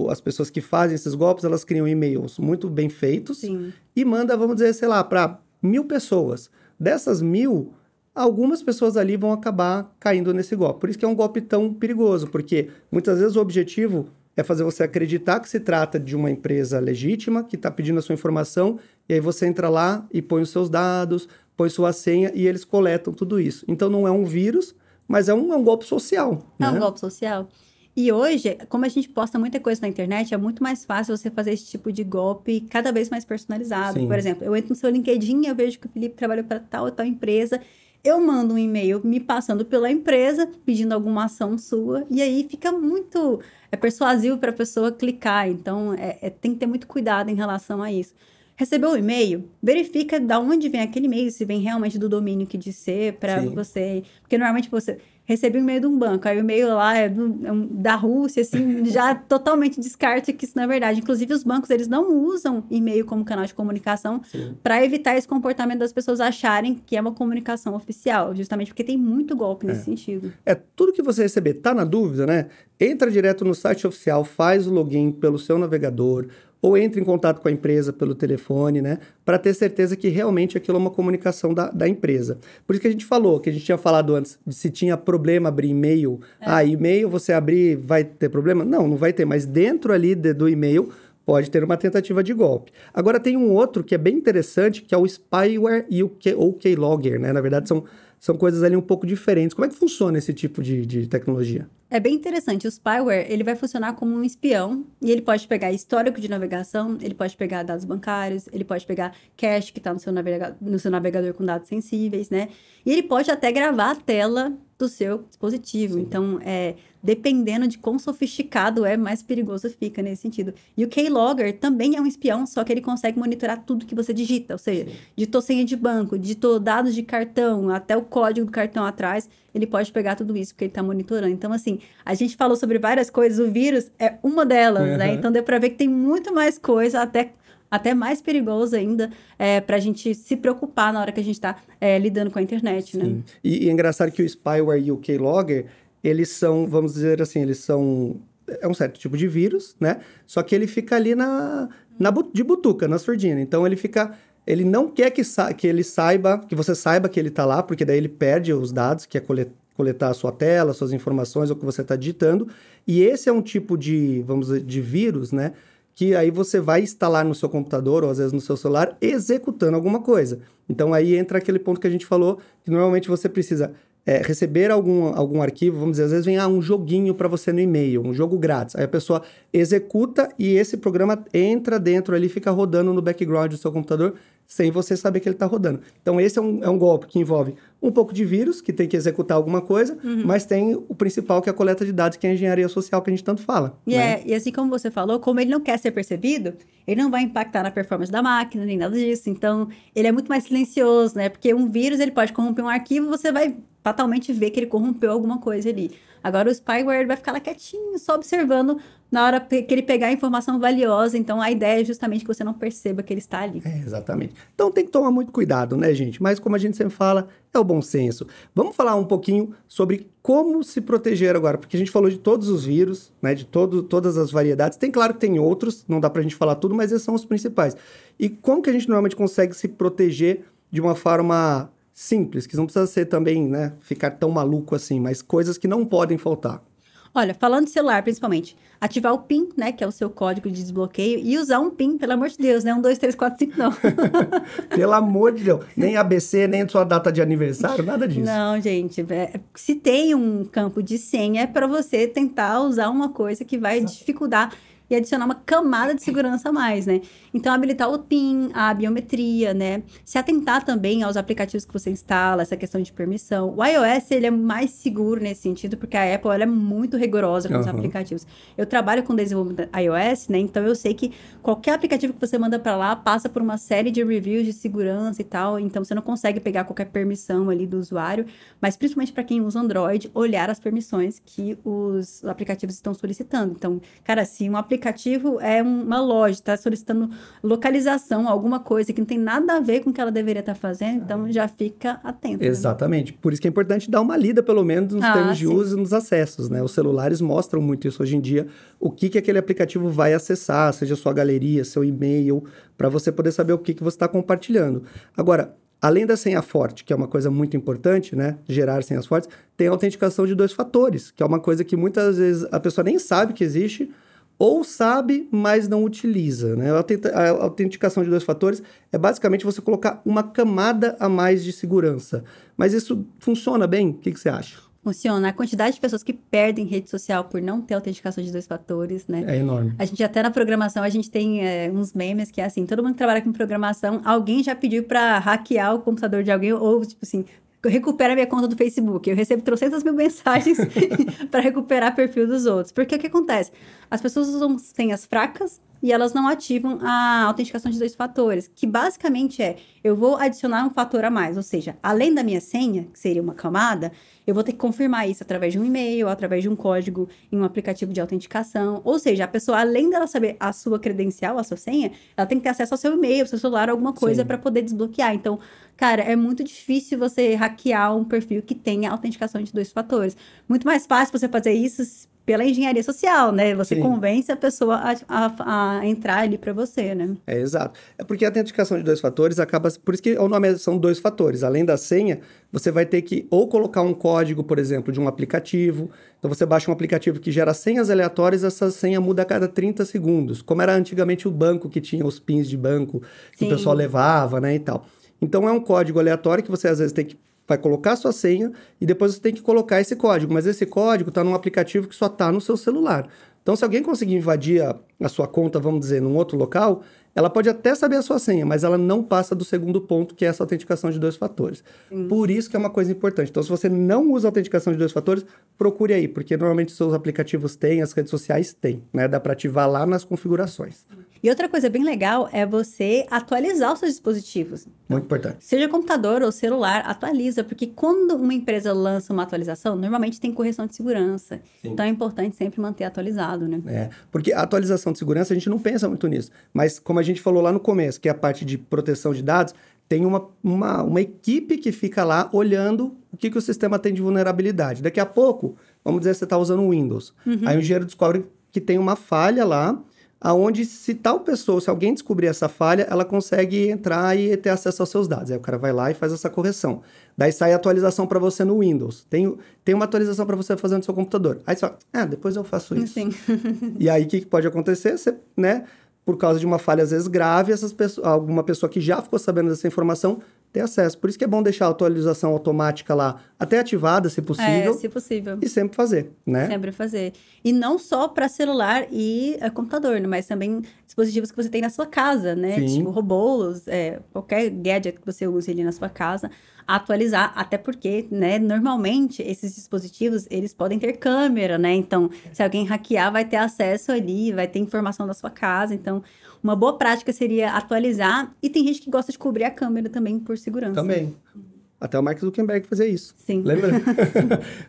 as pessoas que fazem esses golpes, elas criam e-mails muito bem feitos. Sim. E manda, vamos dizer, sei lá, para 1.000 pessoas. Dessas 1.000, algumas pessoas ali vão acabar caindo nesse golpe. Por isso que é um golpe tão perigoso, porque muitas vezes o objetivo é fazer você acreditar que se trata de uma empresa legítima, que está pedindo a sua informação, e aí você entra lá e põe os seus dados, põe sua senha, e eles coletam tudo isso. Então não é um vírus, mas é um golpe social. É né? um golpe social. E hoje, como a gente posta muita coisa na internet, é muito mais fácil você fazer esse tipo de golpe cada vez mais personalizado. Sim. Por exemplo, eu entro no seu LinkedIn, eu vejo que o Felipe trabalhou para tal ou tal empresa, eu mando um e-mail me passando pela empresa, pedindo alguma ação sua, e aí fica muito persuasivo para a pessoa clicar. Então, tem que ter muito cuidado em relação a isso. Recebeu o e-mail, verifica de onde vem aquele e-mail, se vem realmente do domínio que diz ser, para você... Porque normalmente você recebe um e-mail de um banco, aí o e-mail lá é da Rússia, assim, já totalmente descarta que isso não é verdade. Inclusive, os bancos, eles não usam e-mail como canal de comunicação para evitar esse comportamento das pessoas acharem que é uma comunicação oficial, justamente porque tem muito golpe nesse sentido. Tudo que você receber, tá na dúvida, né? Entra direto no site oficial, faz o login pelo seu navegador, ou entre em contato com a empresa pelo telefone, né? Para ter certeza que realmente aquilo é uma comunicação da empresa. Por isso que a gente falou, que a gente tinha falado antes, de se tinha problema abrir e-mail. E-mail você abrir, vai ter problema? Não vai ter, mas dentro ali do e-mail pode ter uma tentativa de golpe. Agora tem um outro que é bem interessante, que é o spyware e o keylogger, né? Na verdade, são coisas ali um pouco diferentes. Como é que funciona esse tipo de tecnologia? É bem interessante. O spyware, ele vai funcionar como um espião e ele pode pegar histórico de navegação, ele pode pegar dados bancários, ele pode pegar cache que está no seu navegador com dados sensíveis, né? E ele pode até gravar a tela do seu dispositivo. Sim. Então, dependendo de quão sofisticado mais perigoso fica nesse sentido. E o keylogger também é um espião, só que ele consegue monitorar tudo que você digita. Ou seja, digitou senha de banco, digitou dados de cartão, até o código do cartão atrás, ele pode pegar tudo isso, porque ele está monitorando. Então, assim, a gente falou sobre várias coisas, o vírus é uma delas, né? Então, deu para ver que tem muito mais coisa, até mais perigoso ainda, para a gente se preocupar na hora que a gente está lidando com a internet, né? Sim. E é engraçado que o spyware e o keylogger, eles são, vamos dizer assim, é um certo tipo de vírus, né? Só que ele fica ali de butuca, na surdina. Então, ele fica ele não quer que ele saiba, que você saiba que ele está lá, porque daí ele perde os dados, que é coletar a sua tela, suas informações, ou o que você está digitando. E esse é um tipo de, vamos dizer, de vírus, né? Que aí você vai instalar no seu computador, ou às vezes no seu celular, executando alguma coisa. Então aí entra aquele ponto que a gente falou, que normalmente você precisa receber algum arquivo, vamos dizer, às vezes vem um joguinho para você no e-mail, um jogo grátis. Aí a pessoa executa e esse programa entra dentro ali, fica rodando no background do seu computador, sem você saber que ele está rodando. Então esse é um golpe que envolve um pouco de vírus, que tem que executar alguma coisa, mas tem o principal, que é a coleta de dados, que é a engenharia social, que a gente tanto fala. Né? E assim como você falou, como ele não quer ser percebido, ele não vai impactar na performance da máquina, nem nada disso. Então, ele é muito mais silencioso, né? Porque um vírus, ele pode corromper um arquivo, você vai fatalmente ver que ele corrompeu alguma coisa ali. Agora, o spyware, ele vai ficar lá quietinho, só observando na hora que ele pegar a informação valiosa. Então, a ideia é justamente que você não perceba que ele está ali. Exatamente. Então, tem que tomar muito cuidado, né, gente? Mas, como a gente sempre fala, é o bom senso. Vamos falar um pouquinho sobre como se proteger agora, porque a gente falou de todos os vírus, né, de todas as variedades. Tem, claro que tem outros, não dá pra gente falar tudo, mas esses são os principais. E como que a gente normalmente consegue se proteger de uma forma simples, que não precisa ser também, né, ficar tão maluco assim, mas coisas que não podem faltar? Olha, falando de celular, principalmente, ativar o PIN, né, que é o seu código de desbloqueio, e usar um PIN, pelo amor de Deus, né, 1, 2, 3, 4, 5, não. Pelo amor de Deus, nem ABC, nem sua data de aniversário, nada disso. Não, gente, se tem um campo de senha, é para você tentar usar uma coisa que vai dificultar e adicionar uma camada de segurança a mais, né? Então, habilitar o PIN, a biometria, né? Se atentar também aos aplicativos que você instala, essa questão de permissão. O iOS, ele é mais seguro nesse sentido, porque a Apple, ela é muito rigorosa com os aplicativos. Eu trabalho com desenvolvimento iOS, né? Então, eu sei que qualquer aplicativo que você manda para lá passa por uma série de reviews de segurança e tal. Então, você não consegue pegar qualquer permissão ali do usuário. Mas, principalmente para quem usa Android, olhar as permissões que os aplicativos estão solicitando. Então, cara, se um aplicativo é uma loja, está solicitando localização, alguma coisa que não tem nada a ver com o que ela deveria estar fazendo, então já fica atento. Exatamente. Né? Por isso que é importante dar uma lida, pelo menos, nos termos de uso e nos acessos, né? Os celulares mostram muito isso hoje em dia, o que aquele aplicativo vai acessar, seja sua galeria, seu e-mail, para você poder saber o que você está compartilhando. Agora, além da senha forte, que é uma coisa muito importante, né? Gerar senhas fortes, tem a autenticação de 2 fatores, que é uma coisa que muitas vezes a pessoa nem sabe que existe, ou sabe, mas não utiliza, né? A autenticação de 2 fatores é basicamente você colocar uma camada a mais de segurança. Mas isso funciona bem? O que você acha? Funciona. A quantidade de pessoas que perdem rede social por não ter autenticação de 2 fatores, né? É enorme. A gente até na programação, a gente tem uns memes que é assim, todo mundo que trabalha com programação, alguém já pediu para hackear o computador de alguém, ou tipo assim, recupera minha conta do Facebook. Eu recebo 300.000 mensagens para recuperar perfil dos outros. Porque o que acontece? As pessoas usam senhas fracas e elas não ativam a autenticação de 2 fatores, que basicamente eu vou adicionar um fator a mais, ou seja, além da minha senha, que seria uma camada, eu vou ter que confirmar isso através de um e-mail, através de um código em um aplicativo de autenticação, ou seja, a pessoa, além dela saber a sua credencial, a sua senha, ela tem que ter acesso ao seu e-mail, ao seu celular, alguma coisa para poder desbloquear. Então, cara, é muito difícil você hackear um perfil que tenha autenticação de 2 fatores. Muito mais fácil você fazer isso pela engenharia social, né? Você convence a pessoa a entrar ali para você, né? Exato. É porque a autenticação de 2 fatores acaba... Por isso que o nome são 2 fatores. Além da senha, você vai ter que ou colocar um código, por exemplo, de um aplicativo. Então, você baixa um aplicativo que gera senhas aleatórias, essa senha muda a cada 30 segundos. Como era antigamente o banco, que tinha os pins de banco que o pessoal levava, né, e tal. Então, é um código aleatório que você, às vezes, vai colocar a sua senha e depois você tem que colocar esse código. Mas esse código está num aplicativo que só está no seu celular. Então, se alguém conseguir invadir a sua conta, vamos dizer, num outro local, ela pode até saber a sua senha, mas ela não passa do segundo ponto, que é essa autenticação de 2 fatores. Por isso que é uma coisa importante. Então, se você não usa autenticação de 2 fatores, procure aí, porque normalmente os seus aplicativos têm, as redes sociais têm, né? Dá para ativar lá nas configurações. E outra coisa bem legal é você atualizar os seus dispositivos. Muito importante. Seja computador ou celular, atualiza, porque quando uma empresa lança uma atualização, normalmente tem correção de segurança. Sim. Então é importante sempre manter atualizado, né? Porque a atualização de segurança, a gente não pensa muito nisso. Mas como a gente falou lá no começo, que é a parte de proteção de dados, tem uma equipe que fica lá olhando o que o sistema tem de vulnerabilidade. Daqui a pouco, vamos dizer que você está usando o Windows. Aí o engenheiro descobre que tem uma falha lá, aonde se tal pessoa, se alguém descobrir essa falha, ela consegue entrar e ter acesso aos seus dados. Aí o cara vai lá e faz essa correção. Daí sai a atualização para você no Windows. Tem uma atualização para você fazer no seu computador. Aí você fala, depois eu faço isso. Sim. E aí o que pode acontecer? Você, né, por causa de uma falha às vezes grave, alguma pessoa que já ficou sabendo dessa informação ter acesso. Por isso que é bom deixar a atualização automática lá até ativada, se possível. Se possível. E sempre fazer, né? Sempre fazer. E não só para celular e computador, né? Mas também dispositivos que você tem na sua casa, né? Sim. Tipo robôs, qualquer gadget que você use ali na sua casa, atualizar, até porque, né, normalmente esses dispositivos, eles podem ter câmera, né? Então, se alguém hackear, vai ter acesso ali, vai ter informação da sua casa. Então, uma boa prática seria atualizar. E tem gente que gosta de cobrir a câmera também por segurança. Também. Até o Mark Zuckerberg fazia isso. Sim. Lembra?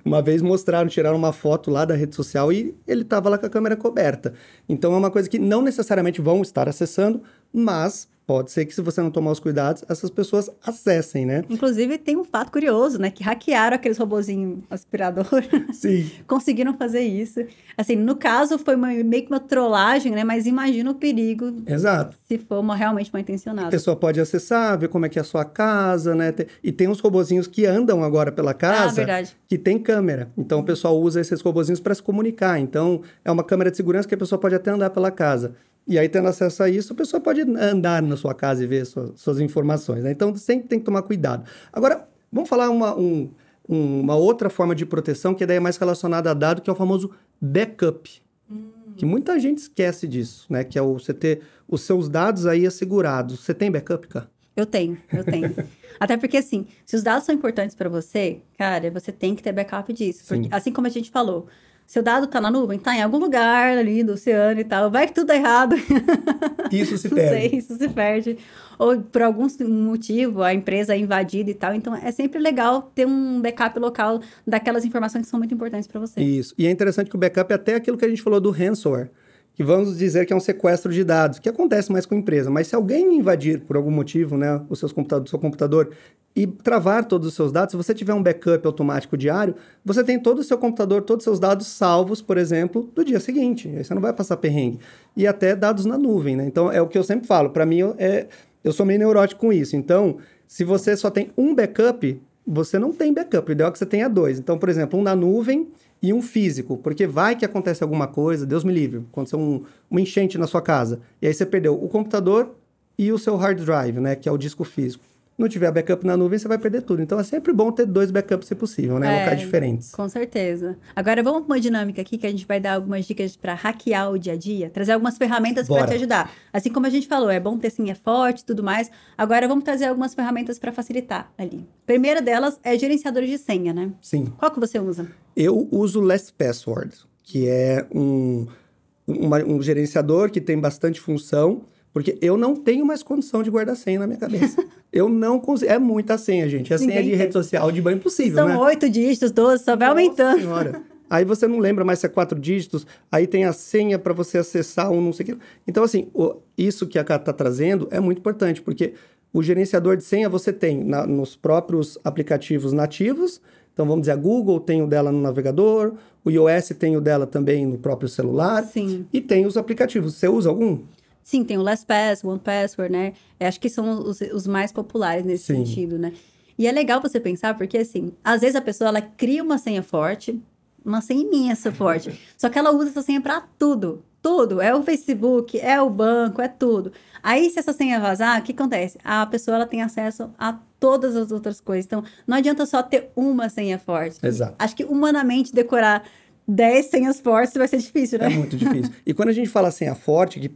Uma vez tiraram uma foto lá da rede social e ele estava lá com a câmera coberta. Então, é uma coisa que não necessariamente vão estar acessando, mas pode ser que, se você não tomar os cuidados, essas pessoas acessem, né? Inclusive, tem um fato curioso, né? Que hackearam aqueles robozinhos aspirador. Sim. Conseguiram fazer isso. Assim, no caso, foi meio que uma trollagem, né? Mas imagina o perigo. Exato. Se for realmente mal intencionado. A pessoa pode acessar, ver como é que é a sua casa, né? E tem uns robozinhos que andam agora pela casa, verdade. que tem câmera. Então, o pessoal usa esses robozinhos para se comunicar. Então, é uma câmera de segurança que a pessoa pode até andar pela casa. E aí, tendo acesso a isso, a pessoa pode andar na sua casa e ver suas informações, né? Então, sempre tem que tomar cuidado. Agora, vamos falar uma outra forma de proteção, que daí é mais relacionada a dado, que é o famoso backup. Que muita gente esquece disso, né? Que é você ter os seus dados aí assegurados. Você tem backup, cara? Eu tenho. Até porque, assim, se os dados são importantes para você, cara, você tem que ter backup disso. Porque, assim como a gente falou, seu dado tá na nuvem? Tá em algum lugar ali do oceano e tal. Vai que tudo dá errado. Isso se perde. Não sei, isso se perde. Ou por algum motivo a empresa é invadida e tal. Então, é sempre legal ter um backup local daquelas informações que são muito importantes para você. Isso. E é interessante que o backup é até aquilo que a gente falou do ransomware, que vamos dizer que é um sequestro de dados, que acontece mais com a empresa. Mas se alguém invadir por algum motivo, né, o seu computador e travar todos os seus dados, se você tiver um backup automático diário, você tem todo o seu computador, todos os seus dados salvos, por exemplo, do dia seguinte. Aí você não vai passar perrengue. E até dados na nuvem, né? Então, é o que eu sempre falo. Para mim, eu sou meio neurótico com isso. Então, se você só tem um backup, você não tem backup. O ideal é que você tenha dois. Então, por exemplo, um na nuvem e um físico. Porque vai que acontece alguma coisa, Deus me livre, aconteceu uma enchente na sua casa. E aí você perdeu o computador e o seu hard drive, né? Que é o disco físico. Não tiver backup na nuvem, você vai perder tudo. Então, é sempre bom ter 2 backups, se possível, né? Locais diferentes. Com certeza. Agora, vamos para uma dinâmica aqui que a gente vai dar algumas dicas para hackear o dia a dia, trazer algumas ferramentas para te ajudar. Assim como a gente falou, é bom ter senha forte e tudo mais. Agora, vamos trazer algumas ferramentas para facilitar ali. Primeira delas é gerenciadores de senha, né? Sim. Qual que você usa? Eu uso o LastPassword, que é um gerenciador que tem bastante função. Porque eu não tenho mais condição de guardar senha na minha cabeça. Eu não consigo. É muita senha, gente. É senha de rede social de banho impossível, São né? 8 dígitos, 12, só vai aumentando. Senhora. Aí você não lembra mais se é 4 dígitos. Aí tem a senha para você acessar um não sei o que. Então, assim, isso que a Cá está trazendo é muito importante. Porque o gerenciador de senha você tem nos próprios aplicativos nativos. Então, vamos dizer, a Google tem o dela no navegador. O iOS tem o dela também no próprio celular. Sim. E tem os aplicativos. Você usa algum? Sim, tem o LastPass, OnePassword, né? Acho que são os mais populares nesse sentido, né? E é legal você pensar, porque assim, às vezes a pessoa, ela cria uma senha forte, uma senha imensa forte, só que ela usa essa senha para tudo. Tudo. É o Facebook, é o banco, é tudo. Aí, se essa senha vazar, o que acontece? A pessoa, ela tem acesso a todas as outras coisas. Então, não adianta só ter uma senha forte. Exato. Acho que, humanamente, decorar 10 senhas fortes vai ser difícil, né? É muito difícil. E quando a gente fala senha forte, que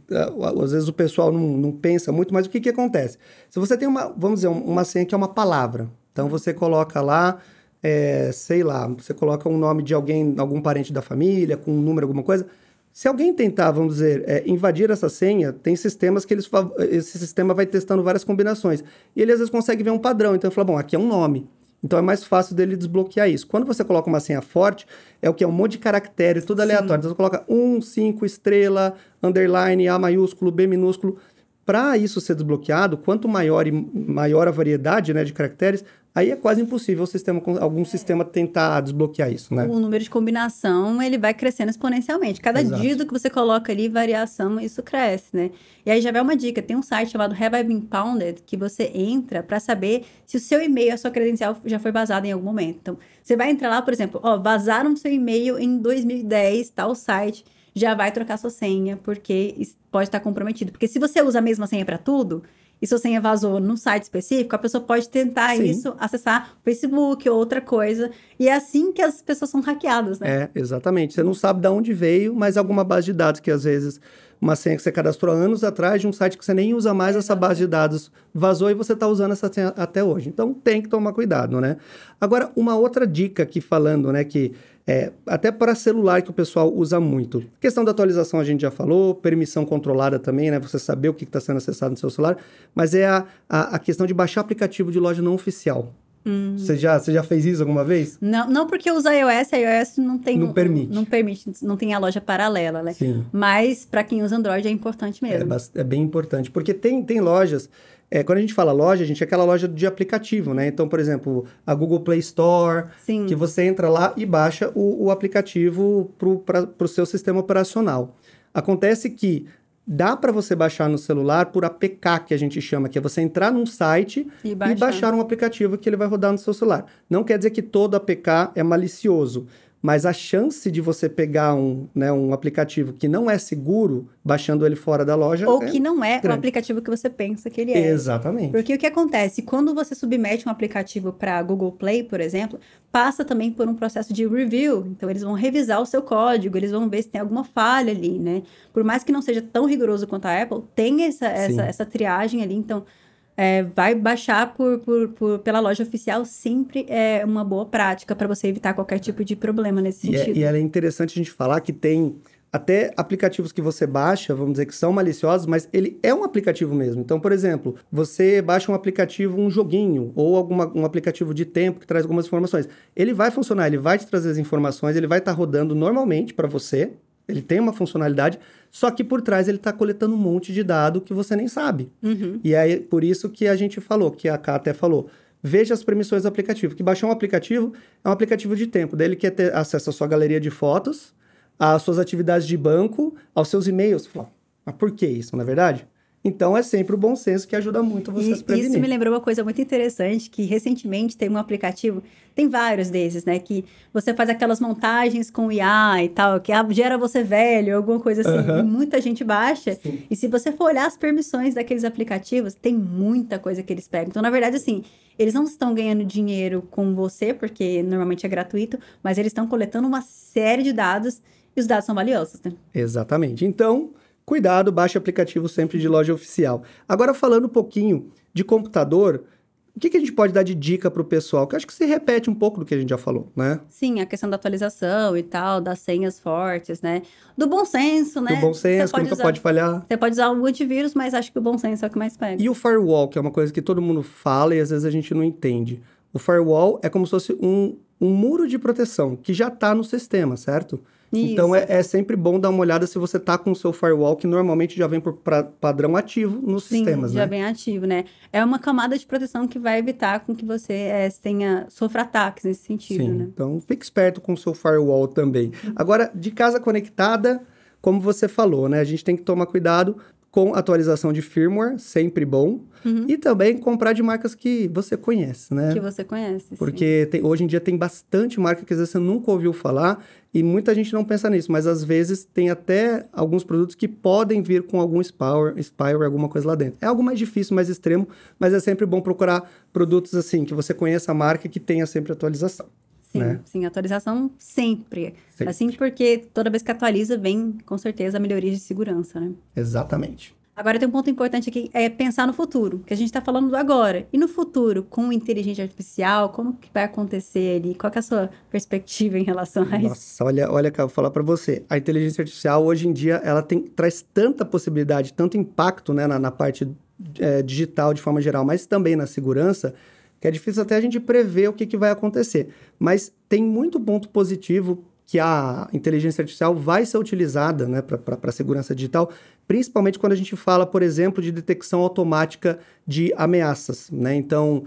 às vezes o pessoal não pensa muito, mas o que acontece? Se você tem vamos dizer, uma senha que é uma palavra, então você coloca lá, sei lá, você coloca um nome de alguém, algum parente da família, com um número, alguma coisa. Se alguém tentar, vamos dizer, invadir essa senha, tem sistemas que esse sistema vai testando várias combinações. E ele às vezes consegue ver um padrão. Então ele fala, bom, aqui é um nome. Então é mais fácil dele desbloquear isso. Quando você coloca uma senha forte, é o que? É um monte de caracteres, tudo aleatório. Então você coloca 1, 5, estrela, underline, A maiúsculo, B minúsculo. para isso ser desbloqueado, quanto maior a variedade, né, de caracteres, aí é quase impossível algum sistema tentar desbloquear isso, né? O número de combinação, ele vai crescendo exponencialmente. Cada Exato. dígito que você coloca ali, variação, isso cresce, né? E aí já vai uma dica, tem um site chamado Have I Been Pounded, que você entra para saber se o seu e-mail, a sua credencial já foi vazada em algum momento. Então, você vai entrar lá, por exemplo, vazaram seu e-mail em 2010, tal site, já vai trocar sua senha, porque pode estar comprometido. Porque se você usa a mesma senha para tudo, e sua senha vazou num site específico, a pessoa pode tentar isso, acessar o Facebook ou outra coisa. E é assim que as pessoas são hackeadas, né? É, exatamente. Você não sabe de onde veio, mas alguma base de dados que às vezes uma senha que você cadastrou anos atrás de um site que você nem usa mais, essa base de dados vazou e você está usando essa senha até hoje. Então tem que tomar cuidado, né? Agora, uma outra dica aqui falando, né, que até para celular que o pessoal usa muito. Questão da atualização a gente já falou, permissão controlada também, né? Você saber o que está sendo acessado no seu celular, mas é a questão de baixar aplicativo de loja não oficial. Você já fez isso alguma vez? Não porque usa iOS, a iOS não tem... Não permite. Não permite, não tem a loja paralela, né? Sim. Mas para quem usa Android é importante mesmo. É bem importante, porque tem lojas... quando a gente fala loja, a gente é aquela loja de aplicativo, né? Então, por exemplo, a Google Play Store, Sim. que você entra lá e baixa o aplicativo para o seu sistema operacional. Acontece que dá para você baixar no celular por APK, que a gente chama, que é você entrar num site e baixar um aplicativo que ele vai rodar no seu celular. Não quer dizer que todo APK é malicioso, mas a chance de você pegar um aplicativo que não é seguro, baixando ele fora da loja... Ou que não é grande. o aplicativo que você pensa que ele é. Exatamente. Porque o que acontece? Quando você submete um aplicativo para Google Play, por exemplo, passa também por um processo de review. Então, eles vão revisar o seu código, eles vão ver se tem alguma falha ali, né? Por mais que não seja tão rigoroso quanto a Apple, tem essa triagem ali. Então, vai baixar pela loja oficial sempre é uma boa prática para você evitar qualquer tipo de problema nesse sentido. E é interessante a gente falar que tem até aplicativos que você baixa, vamos dizer que são maliciosos, mas ele é um aplicativo mesmo. Então, por exemplo, você baixa um aplicativo, um joguinho, ou um aplicativo de tempo que traz algumas informações. Ele vai funcionar, ele vai te trazer as informações, ele vai estar rodando normalmente para você, ele tem uma funcionalidade, só que por trás ele está coletando um monte de dado que você nem sabe. Uhum. E aí, por isso que a gente falou, que a Ká até falou, veja as permissões do aplicativo. Que baixar um aplicativo é um aplicativo de tempo. Daí ele quer ter acesso à sua galeria de fotos, às suas atividades de banco, aos seus e-mails. Você fala, mas por que isso, não é verdade? Então, é sempre o bom senso que ajuda muito você a se prevenir. Isso me lembrou uma coisa muito interessante, que recentemente tem um aplicativo, tem vários desses, né? Que você faz aquelas montagens com IA e tal, que gera você velho, alguma coisa assim. E muita gente baixa. Sim. E se você for olhar as permissões daqueles aplicativos, tem muita coisa que eles pegam. Então, na verdade, assim, eles não estão ganhando dinheiro com você, porque normalmente é gratuito, mas eles estão coletando uma série de dados e os dados são valiosos, né? Exatamente. Então, cuidado, baixe aplicativo sempre de loja oficial. Agora, falando um pouquinho de computador, o que a gente pode dar de dica para o pessoal? Que eu acho que se repete um pouco do que a gente já falou, né? Sim, a questão da atualização e tal, das senhas fortes, né? Do bom senso, né? Do bom senso, que nunca pode falhar. Você pode usar o antivírus, mas acho que o bom senso é o que mais pega. E o firewall, que é uma coisa que todo mundo fala e às vezes a gente não entende. O firewall é como se fosse um muro de proteção que já está no sistema, certo? Isso. Então, é sempre bom dar uma olhada se você está com o seu firewall, que normalmente já vem por padrão ativo nos sistemas, né? Já vem ativo, né? É uma camada de proteção que vai evitar com que você sofra ataques nesse sentido, Sim, né? então fique esperto com o seu firewall também. Agora, de casa conectada, como você falou, né? A gente tem que tomar cuidado com atualização de firmware, sempre bom. E também comprar de marcas que você conhece, né? Que você conhece, Porque hoje em dia tem bastante marca que às vezes você nunca ouviu falar e muita gente não pensa nisso, mas às vezes tem até alguns produtos que podem vir com algum spyware, alguma coisa lá dentro. É algo mais difícil, mais extremo, mas é sempre bom procurar produtos assim, que você conheça a marca e que tenha sempre atualização. Sim, né? Sim, atualização sempre. Assim, porque toda vez que atualiza, vem com certeza a melhoria de segurança, né? Exatamente. Agora tem um ponto importante aqui, é pensar no futuro, que a gente está falando do agora. E no futuro, com inteligência artificial, como que vai acontecer ali? Qual que é a sua perspectiva em relação a isso? Nossa, olha que eu vou falar para você. A inteligência artificial, hoje em dia, ela traz tanta possibilidade, tanto impacto, né, na parte digital de forma geral, mas também na segurança, que é difícil até a gente prever o que vai acontecer. Mas tem muito ponto positivo que a inteligência artificial vai ser utilizada, né, para a segurança digital, principalmente quando a gente fala, por exemplo, de detecção automática de ameaças, né? Então,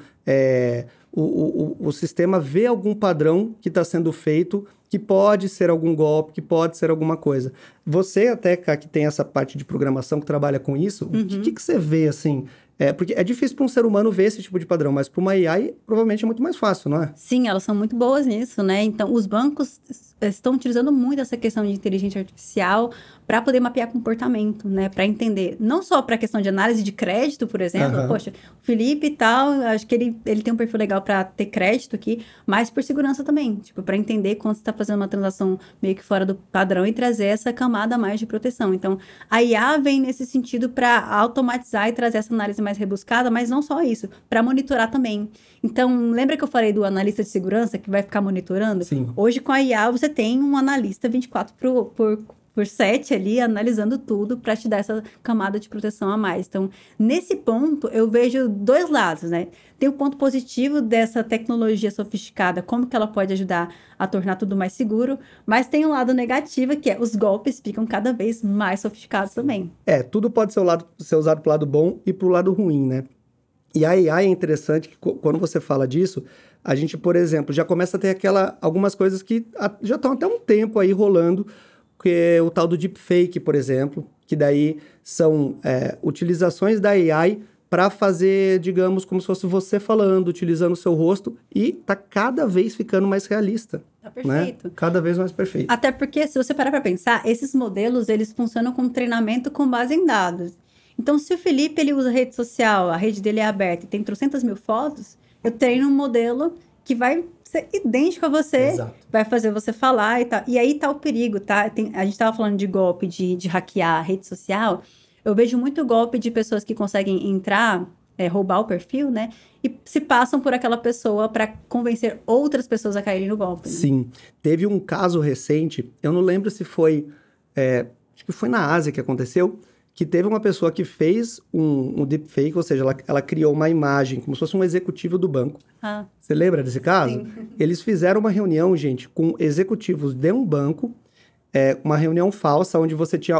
o sistema vê algum padrão que está sendo feito, que pode ser algum golpe, que pode ser alguma coisa. Você até, que tem essa parte de programação, que trabalha com isso, o que você vê, assim... porque é difícil para um ser humano ver esse tipo de padrão, mas para uma AI provavelmente é muito mais fácil, não é? Sim, elas são muito boas nisso, né? Então, os bancos estão utilizando muito essa questão de inteligência artificial para poder mapear comportamento, né? Para entender, não só para a questão de análise de crédito, por exemplo. Poxa, o Felipe e tal, acho que ele tem um perfil legal para ter crédito aqui, mas por segurança também. Tipo, para entender quando você está fazendo uma transação meio que fora do padrão e trazer essa camada a mais de proteção. Então, a IA vem nesse sentido para automatizar e trazer essa análise mais rebuscada, mas não só isso, para monitorar também. Então, lembra que eu falei do analista de segurança que vai ficar monitorando? Sim. Hoje, com a IA, você tem um analista 24 por 7 ali, analisando tudo para te dar essa camada de proteção a mais. Então, nesse ponto, eu vejo dois lados, né? Tem o ponto positivo dessa tecnologia sofisticada, como que ela pode ajudar a tornar tudo mais seguro, mas tem um lado negativo, que é os golpes ficam cada vez mais sofisticados também. Tudo pode ser usado para o lado bom e para o lado ruim, né? E a AI é interessante que quando você fala disso, a gente, por exemplo, já começa a ter algumas coisas que já estão até um tempo aí rolando, que é o tal do deepfake, por exemplo, que daí são utilizações da AI para fazer, digamos, como se fosse você falando, utilizando o seu rosto, e tá cada vez ficando mais realista. Tá perfeito. Né? Cada vez mais perfeito. Até porque, se você parar para pensar, esses modelos, eles funcionam com treinamento com base em dados. Então, se o Felipe, ele usa rede social, a rede dele é aberta e tem 300 mil fotos, eu treino um modelo que vai ser idêntico a você, Exato. Vai fazer você falar e tal. E aí tá o perigo, tá? A gente tava falando de golpe, de hackear a rede social. Eu vejo muito golpe de pessoas que conseguem entrar, roubar o perfil, né? E se passam por aquela pessoa para convencer outras pessoas a caírem no golpe. Né? Sim. Teve um caso recente, eu não lembro se foi... acho que foi na Ásia que aconteceu, que teve uma pessoa que fez um deepfake, ou seja, ela criou uma imagem, como se fosse um executivo do banco. Você lembra desse caso? Sim. Eles fizeram uma reunião, gente, com executivos de um banco, uma reunião falsa, onde você tinha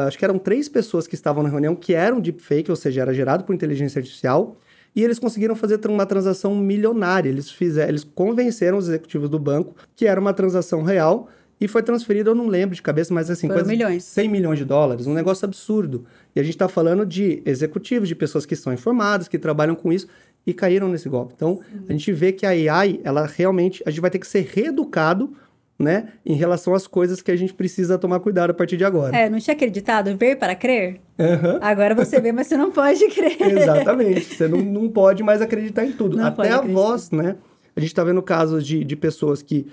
acho que eram 3 pessoas que estavam na reunião, que eram deepfake, ou seja, era gerado por inteligência artificial, e eles conseguiram fazer uma transação milionária. Eles convenceram os executivos do banco que era uma transação real, e foi transferido, eu não lembro de cabeça, mas assim, Foram milhões. 100 milhões de dólares, um negócio absurdo. E a gente está falando de executivos, de pessoas que são informadas, que trabalham com isso e caíram nesse golpe. Então, a gente vê que a AI, ela realmente, a gente vai ter que ser reeducado, né, em relação às coisas que a gente precisa tomar cuidado a partir de agora. Não tinha acreditado? Ver para crer? Uhum. Agora você vê, mas você não pode crer. Exatamente. Você não pode mais acreditar em tudo. Não Até a voz, né? A gente está vendo casos de pessoas que...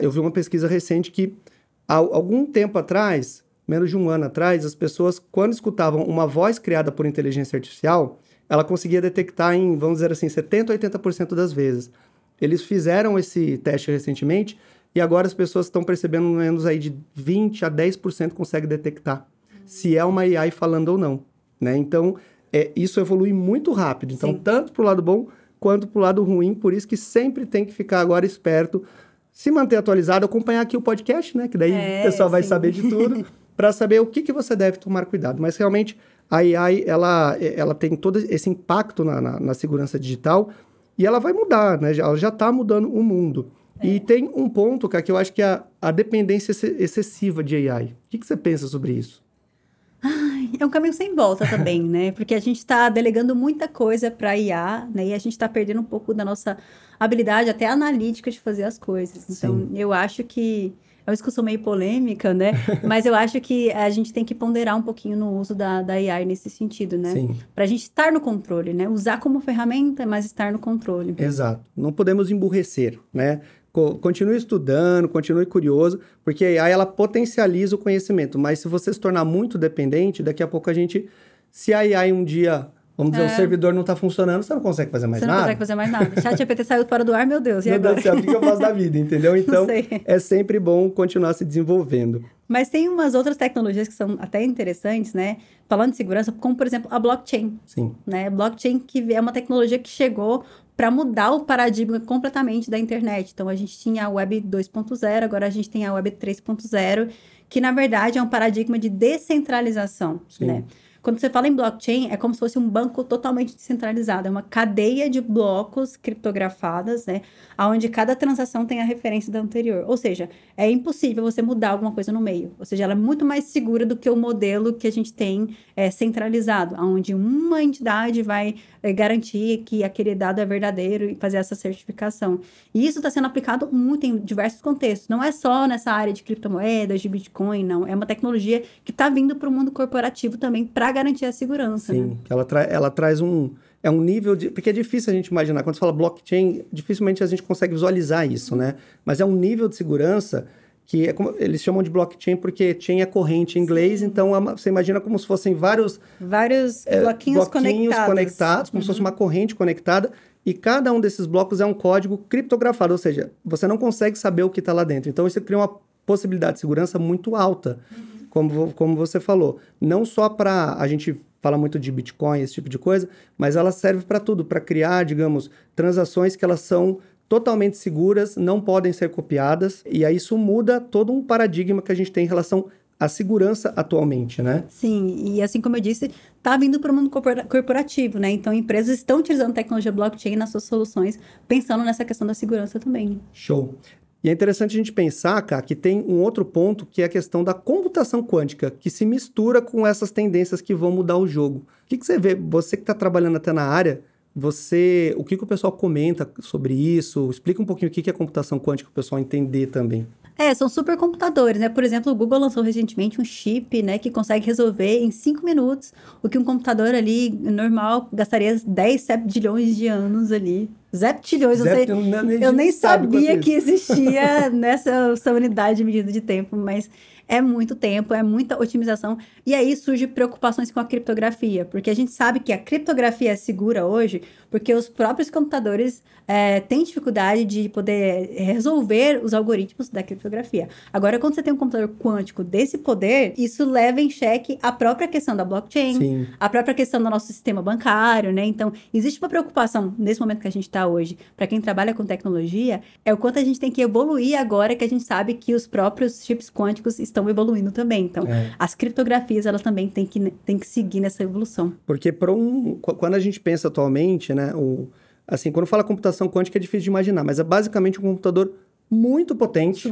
eu vi uma pesquisa recente que, há algum tempo atrás, menos de um ano atrás, as pessoas, quando escutavam uma voz criada por inteligência artificial, ela conseguia detectar em, vamos dizer assim, 70% a 80% das vezes. Eles fizeram esse teste recentemente e agora as pessoas estão percebendo menos aí de 20% a 10% consegue detectar se é uma AI falando ou não, né? Então, isso evolui muito rápido. Então, Sim. tanto para o lado bom quanto para o lado ruim, por isso que sempre tem que ficar agora esperto, se manter atualizado, acompanhar aqui o podcast, né? Que daí o pessoal vai saber de tudo, para saber o que você deve tomar cuidado. Mas realmente a AI, ela tem todo esse impacto na segurança digital e ela vai mudar, né? Ela já está mudando o mundo. E tem um ponto, cara, que eu acho que é a dependência excessiva de AI. O que você pensa sobre isso? É um caminho sem volta também, né? Porque a gente está delegando muita coisa para IA, né? E a gente está perdendo um pouco da nossa habilidade, até analítica, de fazer as coisas. Então, eu acho que... É uma discussão meio polêmica, né? Mas eu acho que a gente tem que ponderar um pouquinho no uso da AI nesse sentido, né? Sim. Para a gente estar no controle, né? Usar como ferramenta, mas estar no controle. Exato. Não podemos emburrecer, né? Continue estudando, continue curioso, porque a AI, ela potencializa o conhecimento, mas se você se tornar muito dependente, daqui a pouco se a AI um dia vamos dizer, o servidor não está funcionando, você não consegue fazer mais nada. Você não consegue fazer mais nada. ChatGPT saiu fora do ar, meu Deus, e meu agora? Deus do céu, o que eu faço da vida, entendeu? Então, é sempre bom continuar se desenvolvendo. Mas tem umas outras tecnologias que são até interessantes, né? Falando de segurança, como, por exemplo, a blockchain. Sim. Né? Blockchain que é uma tecnologia que chegou para mudar o paradigma completamente da internet. Então, a gente tinha a Web 2.0, agora a gente tem a Web 3.0, que, na verdade, é um paradigma de descentralização, Sim. né? Quando você fala em blockchain, é como se fosse um banco totalmente descentralizado. É uma cadeia de blocos criptografadas, né? Onde cada transação tem a referência da anterior. Ou seja, é impossível você mudar alguma coisa no meio. Ou seja, ela é muito mais segura do que o modelo que a gente tem centralizado, onde uma entidade vai garantir que aquele dado é verdadeiro e fazer essa certificação. E isso está sendo aplicado muito em diversos contextos. Não é só nessa área de criptomoedas, de Bitcoin, não. É uma tecnologia que está vindo para o mundo corporativo também para garantir a segurança. Sim, né? ela traz um nível de... Porque é difícil a gente imaginar. Quando você fala blockchain, dificilmente a gente consegue visualizar isso, né? Mas é um nível de segurança que é como, eles chamam de blockchain porque chain é corrente em inglês, então você imagina como se fossem vários bloquinhos conectados, como se fosse uma corrente conectada, e cada um desses blocos é um código criptografado, ou seja, você não consegue saber o que está lá dentro. Então, isso cria uma possibilidade de segurança muito alta, como você falou. Não só para... A gente fala muito de Bitcoin, esse tipo de coisa, mas ela serve para tudo, para criar, digamos, transações que elas são totalmente seguras, não podem ser copiadas, e aí isso muda todo um paradigma que a gente tem em relação à segurança atualmente, né? Sim, e assim como eu disse, está vindo para o mundo corporativo, né? Então, empresas estão utilizando tecnologia blockchain nas suas soluções, pensando nessa questão da segurança também. Show. E é interessante a gente pensar, cara, que tem um outro ponto, que é a questão da computação quântica, que se mistura com essas tendências que vão mudar o jogo. O que você vê, você que está trabalhando até na área, o que o pessoal comenta sobre isso? Explica um pouquinho o que é computação quântica, para o pessoal entender também. São supercomputadores, né? Por exemplo, o Google lançou recentemente um chip, né, que consegue resolver em 5 minutos o que um computador ali normal gastaria 10 septilhões de anos ali. Zeptilhões, eu nem sabia que existia essa unidade de medida de tempo, mas é muito tempo, é muita otimização. E aí surgem preocupações com a criptografia, porque a gente sabe que a criptografia é segura hoje porque os próprios computadores têm dificuldade de poder resolver os algoritmos da criptografia. Agora, quando você tem um computador quântico desse poder, isso leva em xeque a própria questão da blockchain, Sim. a própria questão do nosso sistema bancário, né? Então, existe uma preocupação nesse momento que a gente está hoje, para quem trabalha com tecnologia, é o quanto a gente tem que evoluir agora que a gente sabe que os próprios chips quânticos estão evoluindo também. Então, as criptografias, elas também têm que seguir nessa evolução. Porque quando a gente pensa atualmente, né, assim, quando fala computação quântica é difícil de imaginar, mas é basicamente um computador muito potente.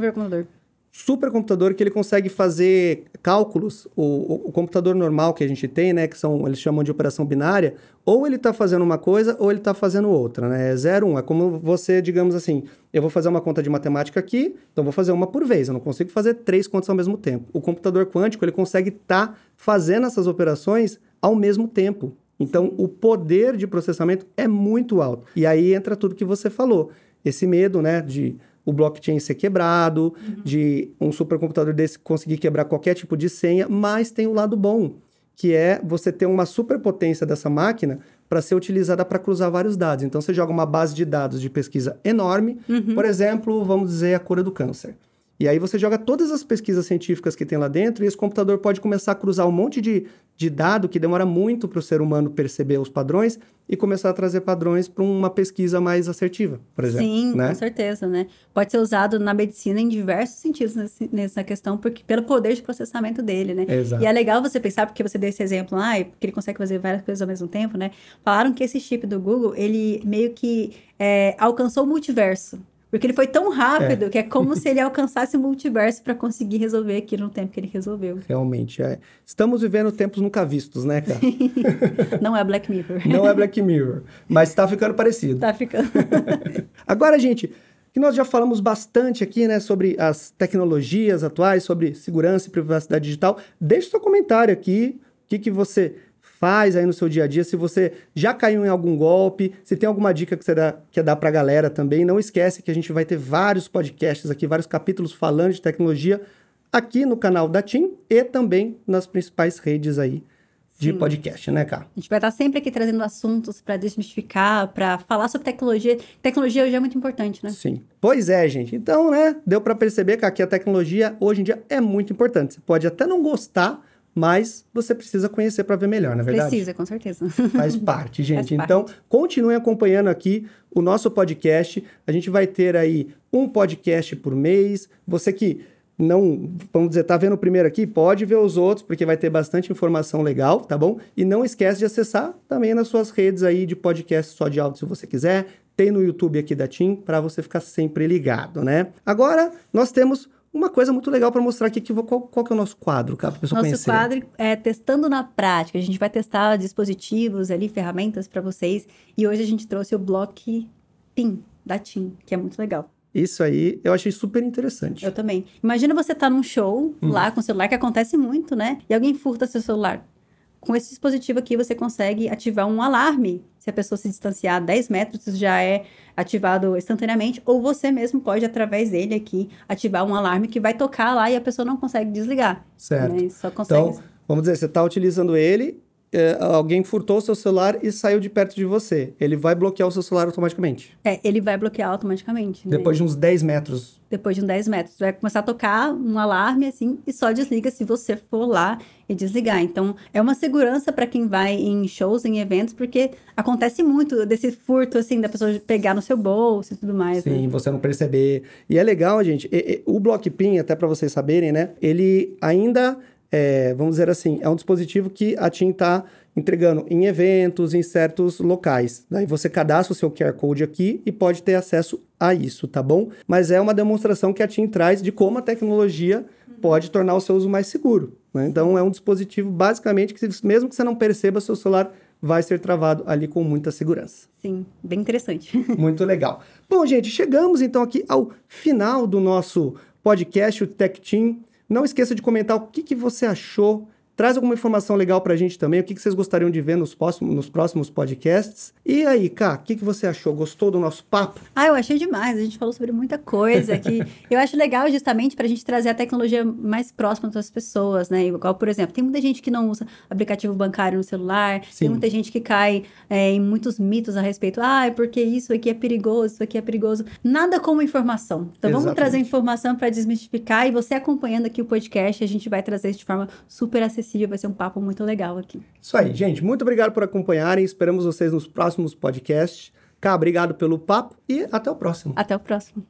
Supercomputador que ele consegue fazer cálculos. O computador normal que a gente tem, né, eles chamam de operação binária, ou ele está fazendo uma coisa ou ele está fazendo outra, né? É 0, 1. É como você, digamos assim, eu vou fazer uma conta de matemática aqui, então vou fazer uma por vez. Eu não consigo fazer 3 contas ao mesmo tempo. O computador quântico, ele consegue estar fazendo essas operações ao mesmo tempo. Então, o poder de processamento é muito alto. E aí entra tudo que você falou. Esse medo, né, de o blockchain ser quebrado, de um supercomputador desse conseguir quebrar qualquer tipo de senha, mas tem um lado bom, que é você ter uma superpotência dessa máquina para ser utilizada para cruzar vários dados. Então, você joga uma base de dados de pesquisa enorme, por exemplo, vamos dizer, a cura do câncer. E aí você joga todas as pesquisas científicas que tem lá dentro e esse computador pode começar a cruzar um monte de dado que demora muito para o ser humano perceber os padrões e começar a trazer padrões para uma pesquisa mais assertiva, por exemplo. Sim, né? Com certeza, né? Pode ser usado na medicina em diversos sentidos nessa questão, porque pelo poder de processamento dele, né? Exato. E é legal você pensar, porque você deu esse exemplo lá, que ele consegue fazer várias coisas ao mesmo tempo, né? Falaram que esse chip do Google, ele meio que alcançou o multiverso. Porque ele foi tão rápido que é como se ele alcançasse o multiverso para conseguir resolver aquilo no tempo que ele resolveu. Realmente, Estamos vivendo tempos nunca vistos, né, cara? Não é Black Mirror. Não é Black Mirror, mas tá ficando parecido. Tá ficando. Agora, gente, que nós já falamos bastante aqui, né, sobre as tecnologias atuais, sobre segurança e privacidade digital. Deixe seu comentário aqui, o que você faz aí no seu dia a dia, se você já caiu em algum golpe, se tem alguma dica que você quer dar pra galera também. Não esquece que a gente vai ter vários podcasts aqui, vários capítulos falando de tecnologia aqui no canal da TIM e também nas principais redes aí de podcast, né, Cá? A gente vai estar sempre aqui trazendo assuntos para desmistificar, para falar sobre tecnologia. Tecnologia hoje é muito importante, né? Sim. Pois é, gente. Então, né, deu para perceber que a tecnologia hoje em dia é muito importante. Você pode até não gostar, mas você precisa conhecer para ver melhor, não é verdade? Precisa, com certeza. Faz parte, gente. Faz Então, parte. continuem acompanhando aqui o nosso podcast. A gente vai ter aí um podcast por mês. Você que não, vamos dizer, tá vendo o primeiro aqui, pode ver os outros, porque vai ter bastante informação legal, tá bom? E não esquece de acessar também nas suas redes aí de podcast só de áudio, se você quiser. Tem no YouTube aqui da TIM, para você ficar sempre ligado, né? Agora, nós temos uma coisa muito legal para mostrar aqui, qual que é o nosso quadro, cara, para a pessoa conhecer. Nosso quadro é Testando na Prática. A gente vai testar dispositivos ali, ferramentas para vocês. E hoje a gente trouxe o Block PIN da TIM, que é muito legal. Isso aí, eu achei super interessante. Eu também. Imagina você tá num show lá com o celular, que acontece muito, né? E alguém furta seu celular. Com esse dispositivo aqui, você consegue ativar um alarme. Se a pessoa se distanciar 10 metros, isso já é ativado instantaneamente. Ou você mesmo pode, através dele aqui, ativar um alarme que vai tocar lá e a pessoa não consegue desligar. Certo. Né? Só consegue... Então, vamos dizer, você está utilizando ele, alguém furtou o seu celular e saiu de perto de você. Ele vai bloquear o seu celular automaticamente. Ele vai bloquear automaticamente. Né? Depois de uns 10 metros. Depois de uns 10 metros. Vai começar a tocar um alarme, assim, e só desliga se você for lá e desligar. Então, é uma segurança para quem vai em shows, em eventos, porque acontece muito desse furto, assim, da pessoa pegar no seu bolso e tudo mais. Sim, né? você não perceber. E é legal, gente, o Block PIN, até para vocês saberem, né? Ele ainda... vamos dizer assim, é um dispositivo que a TIM está entregando em eventos, em certos locais. Daí você cadastra o seu QR Code aqui e pode ter acesso a isso, tá bom? Mas é uma demonstração que a TIM traz de como a tecnologia pode tornar o seu uso mais seguro, né? Então, é um dispositivo, basicamente, que mesmo que você não perceba, seu celular vai ser travado ali com muita segurança. Sim, bem interessante. Muito legal. Bom, gente, chegamos então aqui ao final do nosso podcast, o Tech Team. Não esqueça de comentar o que você achou. Traz alguma informação legal pra gente também. O que vocês gostariam de ver nos próximos podcasts. E aí, Ká, o que você achou? Gostou do nosso papo? Eu achei demais. A gente falou sobre muita coisa aqui. Eu acho legal justamente pra gente trazer a tecnologia mais próxima das pessoas, né? Igual, por exemplo, tem muita gente que não usa aplicativo bancário no celular. Sim. Tem muita gente que cai em muitos mitos a respeito. Porque isso aqui é perigoso, isso aqui é perigoso. Nada como informação. Então, vamos trazer informação pra desmistificar. E você acompanhando aqui o podcast, a gente vai trazer isso de forma super acessível. Vai ser um papo muito legal aqui. Isso aí, gente. Muito obrigado por acompanharem. Esperamos vocês nos próximos podcasts. Cá, obrigado pelo papo e até o próximo. Até o próximo.